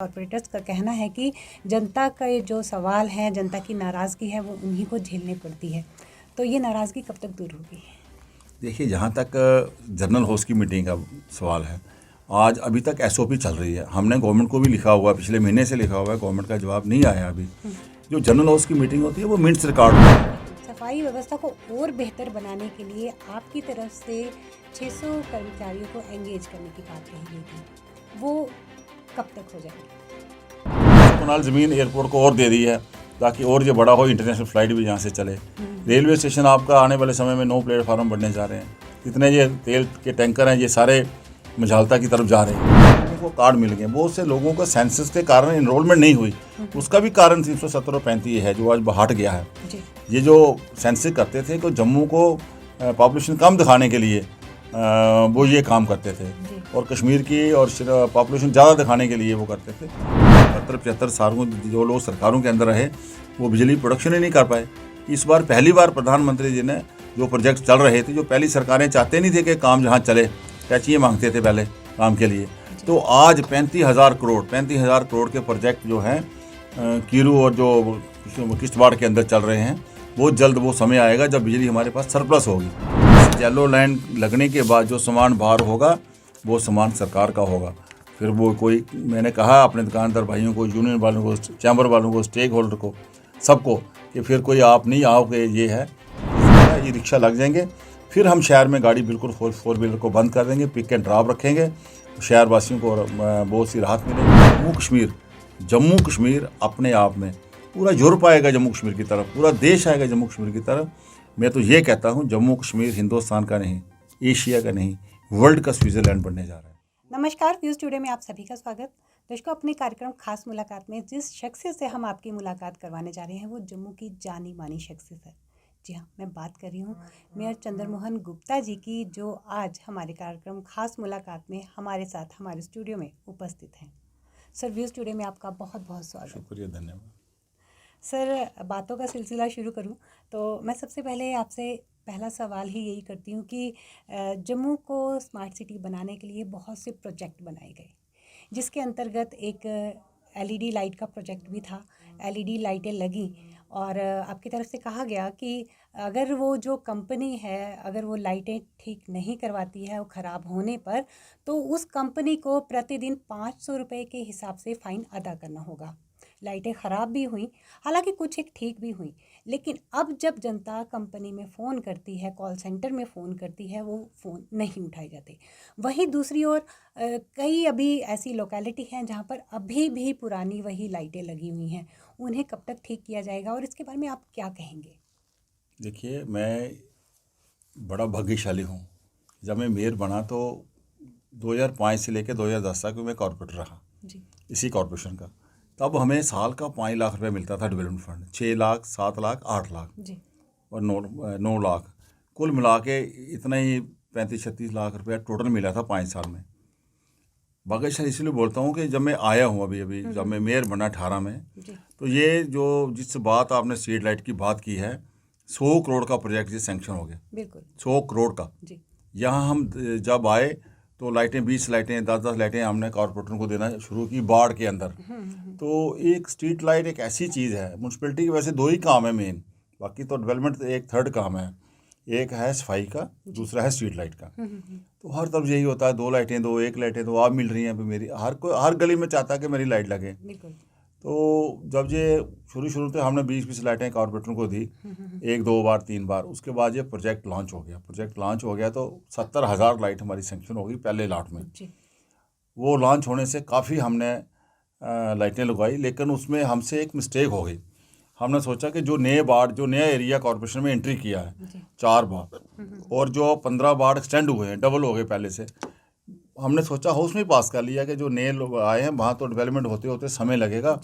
Corporators का कहना है कि जनता का ये जो सवाल है, जनता की नाराज़गी है, वो उन्हीं को झेलनी पड़ती है। तो ये नाराज़गी कब तक दूर होगी? देखिए, जहाँ तक जनरल हाउस की मीटिंग का सवाल है, आज अभी तक एसओपी चल रही है। हमने गवर्नमेंट को भी लिखा हुआ है, पिछले महीने से लिखा हुआ है, गवर्नमेंट का जवाब नहीं आया अभी। जो जनरल हाउस की मीटिंग होती है वो मिनट्स रिकॉर्ड होती है। सफाई व्यवस्था को और बेहतर बनाने के लिए आपकी तरफ से 600 कर्मचारियों को एंगेज करने की बात कही गई थी, वो कब तक हो जाएगी? कनाल ज़मीन एयरपोर्ट को और दे दी है ताकि और जो बड़ा हो, इंटरनेशनल फ़्लाइट भी यहाँ से चले। रेलवे स्टेशन आपका आने वाले समय में 9 प्लेटफार्म बनने जा रहे हैं। जितने ये तेल के टैंकर हैं, ये सारे मझालता की तरफ जा रहे हैं। लोगों को कार्ड मिल गए। बहुत से लोगों का सेंसस के कारण इनरोलमेंट नहीं हुई, उसका भी कारण 370 और 35 है जो आज हट गया है। ये जो सेंसस करते थे कि जम्मू को पॉपुलेशन कम दिखाने के लिए वो ये काम करते थे, और कश्मीर की और पॉपुलेशन ज़्यादा दिखाने के लिए वो करते थे। 75 सालों जो लोग सरकारों के अंदर रहे, वो बिजली प्रोडक्शन ही नहीं कर पाए। इस बार पहली बार प्रधानमंत्री जी ने जो प्रोजेक्ट चल रहे थे, जो पहली सरकारें चाहते नहीं थे कि काम जहाँ चले, टैचियाँ मांगते थे पहले काम के लिए, तो आज 35,000 करोड़ के प्रोजेक्ट जो हैं कीरू और जो किश्तवाड़ के अंदर चल रहे हैं, वो जल्द वो समय आएगा जब बिजली हमारे पास सरप्लस होगी। येलो लाइन लगने के बाद जो सामान बाहर होगा, वो सामान सरकार का होगा। फिर वो कोई, मैंने कहा अपने दुकानदार भाइयों को, यूनियन वालों को, चैम्बर वालों को, स्टेक होल्डर को, सबको, कि फिर कोई आप नहीं आओगे, ये है, ये रिक्शा लग जाएंगे। फिर हम शहर में गाड़ी बिल्कुल फोर व्हीलर को बंद कर देंगे, पिक एंड ड्रॉप रखेंगे, शहर वासियों को बहुत सी राहत मिलेगी। जम्मू कश्मीर अपने आप में पूरा यूरोप आएगा जम्मू कश्मीर की तरफ, पूरा देश आएगा जम्मू कश्मीर की तरफ। मैं तो ये कहता हूँ, जम्मू कश्मीर हिंदुस्तान का नहीं, एशिया का नहीं, वर्ल्ड का स्विट्ज़रलैंड बनने जा रहा है। नमस्कार, व्यूज़ टुडे में आप सभी का स्वागत। दोस्तों, अपने कार्यक्रम खास मुलाकात में जिस शख्सियत से हम आपकी मुलाकात करवाने जा रहे हैं, वो जम्मू की जानी मानी शख्सियत है। जी हाँ, मैं बात कर रही हूँ मेयर चंद्रमोहन गुप्ता जी की, जो आज हमारे कार्यक्रम खास मुलाकात में हमारे साथ हमारे स्टूडियो में उपस्थित हैं। सर, व्यूज़ टुडे में आपका बहुत बहुत स्वागत। शुक्रिया, धन्यवाद। सर, बातों का सिलसिला शुरू करूं तो मैं सबसे पहले आपसे पहला सवाल ही यही करती हूं कि जम्मू को स्मार्ट सिटी बनाने के लिए बहुत से प्रोजेक्ट बनाए गए, जिसके अंतर्गत एक एलईडी लाइट का प्रोजेक्ट भी था। एलईडी लाइटें लगी और आपकी तरफ से कहा गया कि अगर वो जो कंपनी है, अगर वो लाइटें ठीक नहीं करवाती है, वो ख़राब होने पर, तो उस कंपनी को प्रतिदिन 500 रुपये के हिसाब से फ़ाइन अदा करना होगा। लाइटें ख़राब भी हुई, हालांकि कुछ एक ठीक भी हुई, लेकिन अब जब जनता कंपनी में फ़ोन करती है, कॉल सेंटर में फ़ोन करती है, वो फ़ोन नहीं उठाए जाते। वहीं दूसरी ओर कई अभी ऐसी लोकेलिटी हैं जहां पर अभी भी पुरानी वही लाइटें लगी हुई हैं। उन्हें कब तक ठीक किया जाएगा और इसके बारे में आप क्या कहेंगे? देखिए, मैं बड़ा भाग्यशाली हूँ। जब मैं मेयर बना तो 2005 से लेकर 2010 तक मैं कॉर्पोरेटर रहा जी। इसी कॉर्पोरेशन का। तब हमें साल का 5 लाख रुपए मिलता था डेवलपमेंट फंड, 6 लाख, 7 लाख, 8 लाख जी। और 9 लाख, कुल मिला के इतना ही 35-36 लाख रुपया टोटल मिला था 5 साल में। भाग्यशाली इसलिए बोलता हूँ कि जब मैं आया हूँ अभी जब मैं मेयर बना 18 में, तो ये जो जिस बात आपने स्ट्रीट लाइट की बात की है, 100 करोड़ का प्रोजेक्ट ये सैंक्शन हो गया। बिल्कुल 100 करोड़ का। यहाँ हम जब आए तो लाइटें, 20 लाइटें, 10-10 लाइटें हमने कॉर्पोरेटर को देना शुरू की बाढ़ के अंदर। तो एक स्ट्रीट लाइट एक ऐसी चीज़ है, म्यूनसिपैलिटी के वैसे 2 ही काम है मेन, बाकी तो डेवलपमेंट एक थर्ड काम है। एक है सफाई का, दूसरा है स्ट्रीट लाइट का। तो हर तरफ यही होता है, 2 लाइटें दो, 1 लाइटें दो, आप मिल रही हैं अभी मेरी, हर गली में चाहता है कि मेरी लाइट लगे। तो जब ये शुरू से हमने 20-20 लाइटें कॉर्पोरेटर को दी, 1-2 बार 3 बार, उसके बाद ये प्रोजेक्ट लॉन्च हो गया तो 70,000 लाइट हमारी सैंक्शन हो गई पहले लॉट में। वो लॉन्च होने से काफ़ी हमने लाइटें लगवाई, लेकिन उसमें हमसे एक मिस्टेक हो गई। हमने सोचा कि जो नया एरिया कॉर्पोरेशन में एंट्री किया है 4 बार, और जो 15 बार एक्सटेंड हुए हैं, डबल हो गए पहले से, हमने सोचा हाउस में पास कर लिया कि जो नए लोग आए हैं वहाँ तो डेवलपमेंट होते होते समय लगेगा।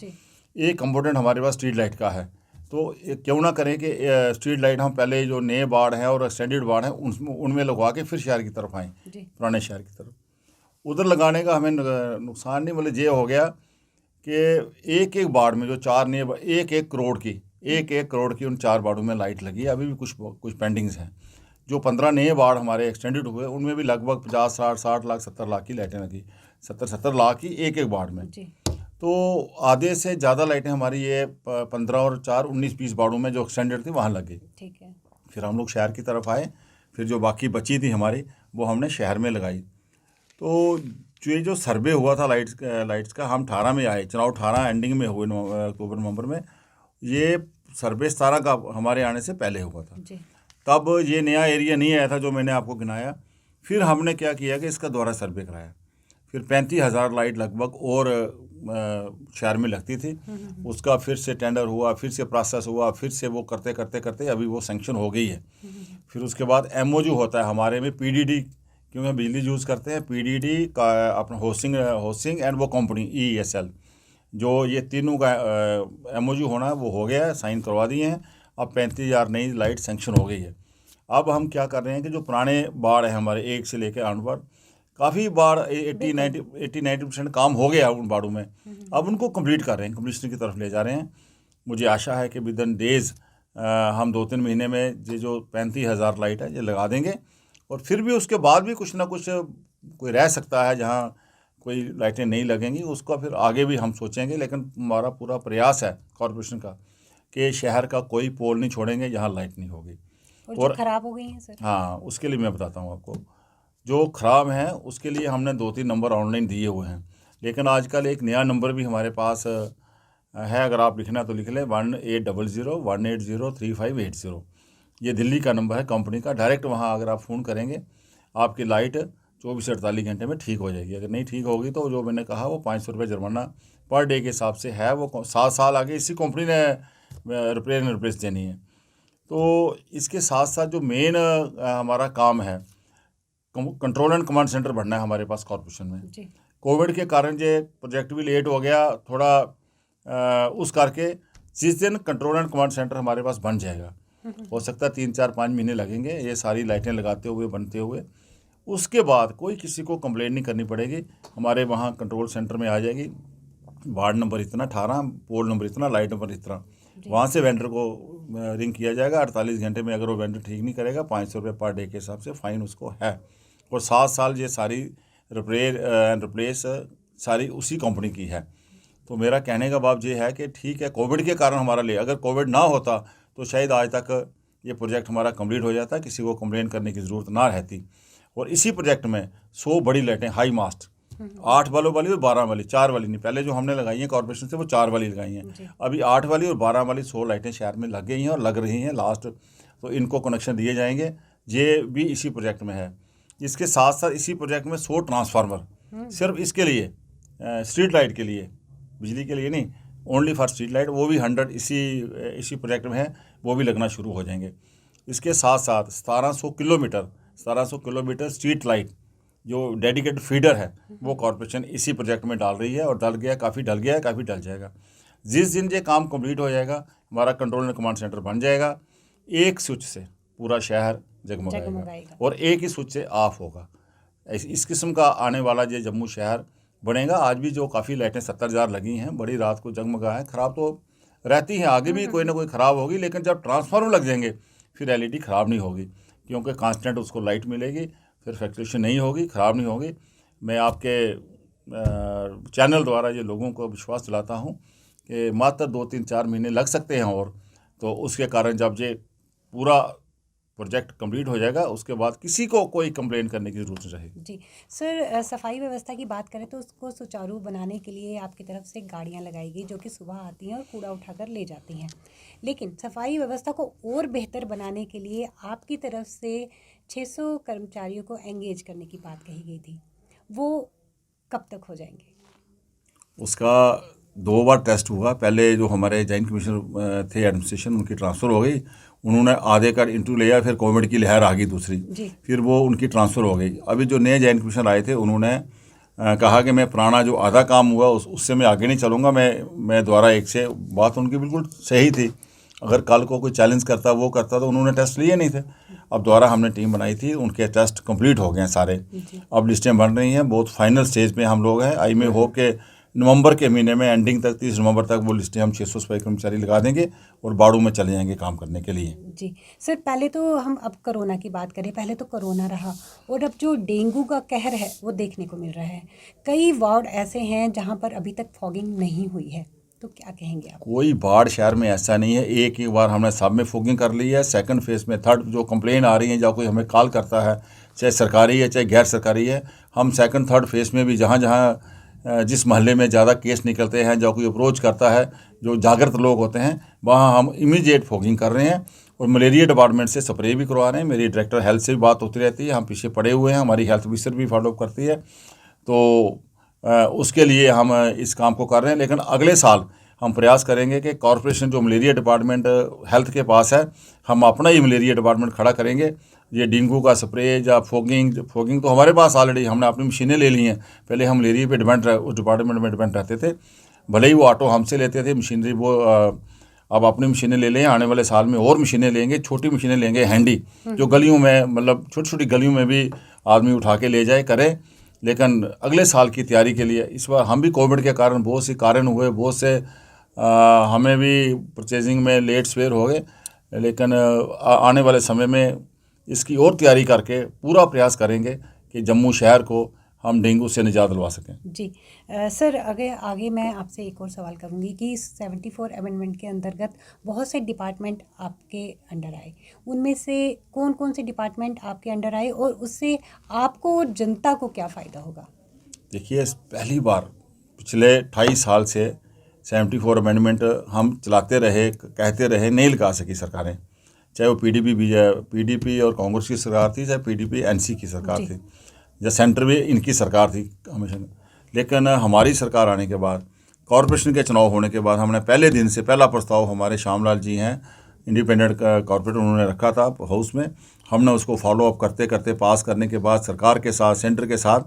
एक कंपोनेंट हमारे पास स्ट्रीट लाइट का है, तो क्यों ना करें कि स्ट्रीट लाइट हम पहले जो नए वार्ड हैं और एक्सटेंडेड वार्ड हैं उनमें लगवा के फिर शहर की तरफ आएँ, पुराने शहर की तरफ। उधर लगाने का हमें नुकसान नहीं, मतलब ये हो गया कि एक वार्ड में जो 4 नए, 1-1 करोड़ की उन 4 वार्डों में लाइट लगी। अभी भी कुछ पेंडिंग्स हैं। जो 15 नए वार्ड हमारे एक्सटेंडेड हुए, उनमें भी लगभग 50-60 लाख, 70 लाख की लाइटें लगी, 70 लाख की एक वार्ड में। तो आधे से ज़्यादा लाइटें हमारी ये 15 और 4 19-20 वार्डों में जो एक्सटेंडेड थी वहाँ लग गई। ठीक है। फिर हम लोग शहर की तरफ आए, फिर जो बाकी बची थी हमारी वो हमने शहर में लगाई। तो जो सर्वे हुआ था लाइट्स का, हम 18 में आए, चुनाव 18 एंडिंग में हुए, अक्टूबर नवंबर में। ये सर्वे 17 का हमारे आने से पहले हुआ था जी। तब ये नया एरिया नहीं आया था जो मैंने आपको गिनाया। फिर हमने क्या किया कि इसका दोबारा सर्वे कराया। फिर 35,000 लाइट लगभग और शहर में लगती थी। उसका फिर से टेंडर हुआ, फिर से प्रोसेस हुआ, फिर से वो करते करते करते अभी वो सैंक्शन हो गई है। फिर उसके बाद MOU होता है हमारे में, PDD, क्योंकि हम बिजली यूज़ करते हैं, PDD का अपना होस्टिंग एंड वो कंपनी EESL, जो ये तीनों का MOU होना है वो हो गया है, साइन करवा दिए हैं। अब 35,000 नई लाइट सैंक्शन हो गई है। अब हम क्या कर रहे हैं कि जो पुराने बाड़ है हमारे 1 से लेकर आठ, काफ़ी बार 80-90% काम हो गया उन बाड़ों में। अब उनको कंप्लीट कर रहे हैं, कंप्लीशन की तरफ ले जा रहे हैं। मुझे आशा है कि विद इन डेज़ हम 2-3 महीने में ये जो 35,000 लाइट है ये लगा देंगे। और फिर भी उसके बाद भी कुछ ना कुछ कोई रह सकता है जहाँ कोई लाइटें नहीं लगेंगी, उसका फिर आगे भी हम सोचेंगे। लेकिन हमारा पूरा प्रयास है कॉरपोरेशन का कि शहर का कोई पोल नहीं छोड़ेंगे जहाँ लाइट नहीं होगी। और जो ख़राब हो गई हैं सर? हाँ, उसके लिए मैं बताता हूँ आपको। जो ख़राब हैं उसके लिए हमने 2-3 नंबर ऑनलाइन दिए हुए हैं, लेकिन आजकल एक नया नंबर भी हमारे पास है, अगर आप लिखना तो लिख लें, 1800-180-3580। ये दिल्ली का नंबर है कंपनी का। डायरेक्ट वहाँ अगर आप फ़ोन करेंगे आपकी लाइट 24 से 48 घंटे में ठीक हो जाएगी। अगर नहीं ठीक होगी तो जो मैंने कहा वो 500 रुपये जुर्माना पर डे के हिसाब से है। वो 7 साल आगे इसी कंपनी ने रिप्लेस देनी है। तो इसके साथ साथ जो मेन हमारा काम है, कंट्रोल एंड कमांड सेंटर बनना है हमारे पास कॉर्पोरेशन में। कोविड के कारण ये प्रोजेक्ट भी लेट हो गया थोड़ा, उस करके जिस दिन कंट्रोल एंड कमांड सेंटर हमारे पास बन जाएगा, हो सकता है 3-4-5 महीने लगेंगे ये सारी लाइटें लगाते हुए, बनते हुए। उसके बाद कोई किसी को कंप्लेंट नहीं करनी पड़ेगी, हमारे वहाँ कंट्रोल सेंटर में आ जाएगी, वार्ड नंबर इतना 18, पोल नंबर इतना, लाइट नंबर इतना, वहाँ से वेंडर को रिंग किया जाएगा। 48 घंटे में अगर वो वेंडर ठीक नहीं करेगा 500 रुपये पर डे के हिसाब से फ़ाइन उसको है। और 7 साल ये सारी रिपेयर एंड रिप्लेस सारी उसी कंपनी की है। तो मेरा कहने का भाव ये है कि ठीक है, कोविड के कारण हमारा ले, अगर कोविड ना होता तो शायद आज तक ये प्रोजेक्ट हमारा कंप्लीट हो जाता, किसी को कंप्लेन करने की ज़रूरत ना रहती। और इसी प्रोजेक्ट में 100 बड़ी लाइटें हाई मास्ट, 8 वालों वाली और 12 वाली, 4 वाली नहीं, पहले जो हमने लगाई हैं कॉर्पोरेशन से वो 4 वाली लगाई हैं। अभी 8 वाली और 12 वाली 100 लाइटें शहर में लग गई हैं और लग रही हैं लास्ट। तो इनको कनेक्शन दिए जाएंगे, ये भी इसी प्रोजेक्ट में है। इसके साथ साथ इसी प्रोजेक्ट में 100 ट्रांसफार्मर सिर्फ इसके लिए, स्ट्रीट लाइट के लिए, बिजली के लिए नहीं, ओनली फॉर स्ट्रीट लाइट, वो भी 100 इसी प्रोजेक्ट में है, वो भी लगना शुरू हो जाएंगे। इसके साथ साथ 1700 किलोमीटर स्ट्रीट लाइट जो डेडिकेटेड फीडर है वो कॉर्पोरेशन इसी प्रोजेक्ट में डाल रही है, और डल गया, काफ़ी डल गया है, काफ़ी डल जाएगा। जिस दिन ये काम कंप्लीट हो जाएगा हमारा कंट्रोल एंड कमांड सेंटर बन जाएगा, एक स्विच से पूरा शहर जगमगाएगा और एक ही स्विच से ऑफ होगा। इस किस्म का आने वाला ये जम्मू शहर बनेगा। आज भी जो काफ़ी लाइटें 70,000 लगी हैं, बड़ी रात को जगमगा है, ख़राब तो रहती हैं, आगे भी कोई ना कोई ख़राब होगी, लेकिन जब ट्रांसफार्मर लग जाएंगे फिर LED ख़राब नहीं होगी, क्योंकि कांस्टेंट उसको लाइट मिलेगी, फिर फ्लक्चुएशन नहीं होगी, ख़राब नहीं होगी। मैं आपके चैनल द्वारा ये लोगों को विश्वास दिलाता हूँ कि मात्र 2-3-4 महीने लग सकते हैं, और तो उसके कारण जब ये पूरा प्रोजेक्ट कंप्लीट हो जाएगा उसके बाद किसी को कोई कंप्लेन करने की ज़रूरत नहीं रहेगी। जी सर, सफाई व्यवस्था की बात करें तो उसको सुचारू बनाने के लिए आपकी तरफ से गाड़ियां लगाई गई जो कि सुबह आती हैं और कूड़ा उठाकर ले जाती हैं, लेकिन सफाई व्यवस्था को और बेहतर बनाने के लिए आपकी तरफ से 600 कर्मचारियों को एंगेज करने की बात कही गई थी, वो कब तक हो जाएंगे? उसका 2 बार टेस्ट हुआ। पहले जो हमारे जॉइंट कमिश्नर थे एडमिनिस्ट्रेशन, उनकी ट्रांसफ़र हो गई, उन्होंने आधे का इंटरव्यू लिया, फिर कोविड की लहर आ गई दूसरी, फिर वो उनकी ट्रांसफ़र हो गई। अभी जो नए जॉइंट कमिश्नर आए थे उन्होंने कहा कि मैं पुराना जो आधा काम हुआ उससे मैं आगे नहीं चलूँगा, मैं दोबारा एक से। बात उनकी बिल्कुल सही थी, अगर कल को कोई चैलेंज करता वो करता तो उन्होंने टेस्ट लिए नहीं थे। अब दोबारा हमने टीम बनाई थी, उनके टेस्ट कंप्लीट हो गए हैं सारे, अब लिस्टें बन रही हैं, बहुत फाइनल स्टेज पे हम लोग हैं। आई मे होप के नवंबर के महीने में एंडिंग तक 30 नवंबर तक वो लिस्टें हम 600 सफाई कर्मचारी लगा देंगे और बाड़ू में चले जाएंगे काम करने के लिए। जी सर, पहले तो हम अब कोरोना की बात करें, पहले तो कोरोना रहा और अब जो डेंगू का कहर है वो देखने को मिल रहा है। कई वार्ड ऐसे हैं जहां पर अभी तक फॉगिंग नहीं हुई है, तो क्या कहेंगे आप? कोई बाढ़ शहर में ऐसा नहीं है, एक ही बार हमने सब में फॉगिंग कर ली है। सेकंड फेज में, थर्ड जो कंप्लेन आ रही है, या कोई हमें कॉल करता है, चाहे सरकारी है चाहे गैर सरकारी है, हम सेकंड थर्ड फेज में भी जहाँ जहाँ जिस महल्ले में ज़्यादा केस निकलते हैं, जो कोई अप्रोच करता है, जो जागृत लोग होते हैं, वहाँ हम इमीडिएट फॉगिंग कर रहे हैं और मलेरिया डिपार्टमेंट से स्प्रे भी करवा रहे हैं। मेरी डायरेक्टर हेल्थ से भी बात होती रहती है, हम पीछे पड़े हुए हैं, हमारी हेल्थ ऑफिसर भी फॉलोअप करती है, तो उसके लिए हम इस काम को कर रहे हैं। लेकिन अगले साल हम प्रयास करेंगे कि कॉरपोरेशन जो मलेरिया डिपार्टमेंट हेल्थ के पास है, हम अपना ही मलेरिया डिपार्टमेंट खड़ा करेंगे। ये डेंगू का स्प्रे या फॉगिंग तो हमारे पास ऑलरेडी हमने अपनी मशीनें ले ली हैं। पहले हम मलेरिया पे डिपेंड उस डिपार्टमेंट में डिपेंड रहते थे, भले ही वो ऑटो हमसे लेते थे, मशीनरी वो अब अपनी मशीनें ले लें। आने वाले साल में और मशीनें लेंगे, छोटी मशीनें लेंगे हैंडी, जो गलियों में, मतलब छोटी छोटी गलियों में भी आदमी उठा के ले जाए करें। लेकिन अगले साल की तैयारी के लिए इस बार हम भी कोविड के कारण बहुत से कारण हुए, बहुत से हमें भी परचेजिंग में लेट सवेर हो गए, लेकिन आने वाले समय में इसकी और तैयारी करके पूरा प्रयास करेंगे कि जम्मू शहर को हम डेंगू से निजात दिलवा सकें। जी सर, आगे मैं आपसे एक और सवाल करूंगी कि 74 अमेंडमेंट के अंतर्गत बहुत से डिपार्टमेंट आपके अंडर आए, उनमें से कौन कौन से डिपार्टमेंट आपके अंडर आए और उससे आपको और जनता को क्या फ़ायदा होगा? देखिए, पहली बार पिछले 28 साल से 74 अमेंडमेंट हम चलाते रहे, कहते रहे, नहीं लगा सकी सरकारें, चाहे वो पीडीपी और कांग्रेस की सरकार थी, चाहे पीडीपी एनसी की सरकार थी, या सेंटर में इनकी सरकार थी हमेशा। लेकिन हमारी सरकार आने के बाद, कॉरपोरेशन के चुनाव होने के बाद, हमने पहले दिन से पहला प्रस्ताव, हमारे श्यामलाल जी हैं इंडिपेंडेंट कॉरपोरेटर, उन्होंने रखा था हाउस में, हमने उसको फॉलोअप करते करते पास करने के बाद सरकार के साथ, सेंटर के साथ,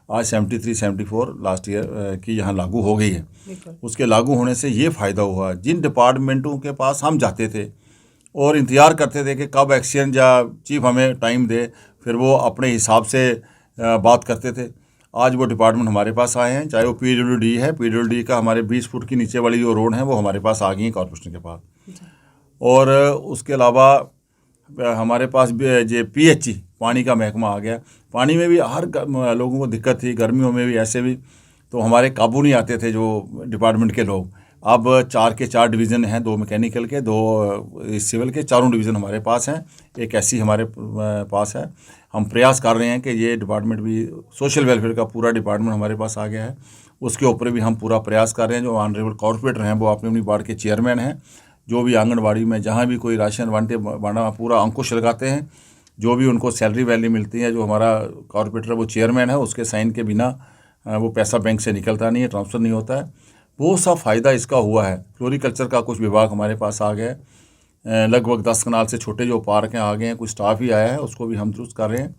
आज 73-74 लास्ट ईयर की यहाँ लागू हो गई है। उसके लागू होने से ये फ़ायदा हुआ, जिन डिपार्टमेंटों के पास हम जाते थे और इंतज़ार करते थे कि कब एक्सचेंज या चीफ हमें टाइम दे, फिर वो अपने हिसाब से बात करते थे, आज वो डिपार्टमेंट हमारे पास आए हैं। चाहे वो PWD है, PWD का हमारे 20 फुट की नीचे वाली जो रोड है वो हमारे पास आ गई है कॉर्पोरेशन के पास। और उसके अलावा हमारे पास जो PHE पानी का महकमा आ गया। पानी में भी हर लोगों को दिक्कत थी, गर्मियों में भी ऐसे भी, तो हमारे काबू नहीं आते थे जो डिपार्टमेंट के लोग। अब 4 के 4 डिवीज़न हैं, 2 मैकेनिकल के, 2 सिविल के, चारों डिवीज़न हमारे पास हैं, एक ऐसी हमारे पास है। हम प्रयास कर रहे हैं कि ये डिपार्टमेंट भी, सोशल वेलफेयर का पूरा डिपार्टमेंट हमारे पास आ गया है, उसके ऊपर भी हम पूरा प्रयास कर रहे हैं। जो ऑनरेबल कॉर्पोरेटर हैं वो अपनी अपनी वार्ड के चेयरमैन हैं, जो भी आंगनबाड़ी में जहाँ भी कोई राशन बांटा पूरा अंकुश लगाते हैं। जो भी उनको सैलरी वैली मिलती है, जो हमारा कॉर्पोरेटर वो चेयरमैन है, उसके साइन के बिना वो पैसा बैंक से निकलता नहीं है, ट्रांसफ़र नहीं होता है। बहुत सा फ़ायदा इसका हुआ है। फ्लोरिकल्चर का कुछ विभाग हमारे पास आ गया है, लगभग 10 कनाल से छोटे जो पार्क हैं आ गए हैं, कुछ स्टाफ ही आया है, उसको भी हम दुरुस्त कर रहे हैं।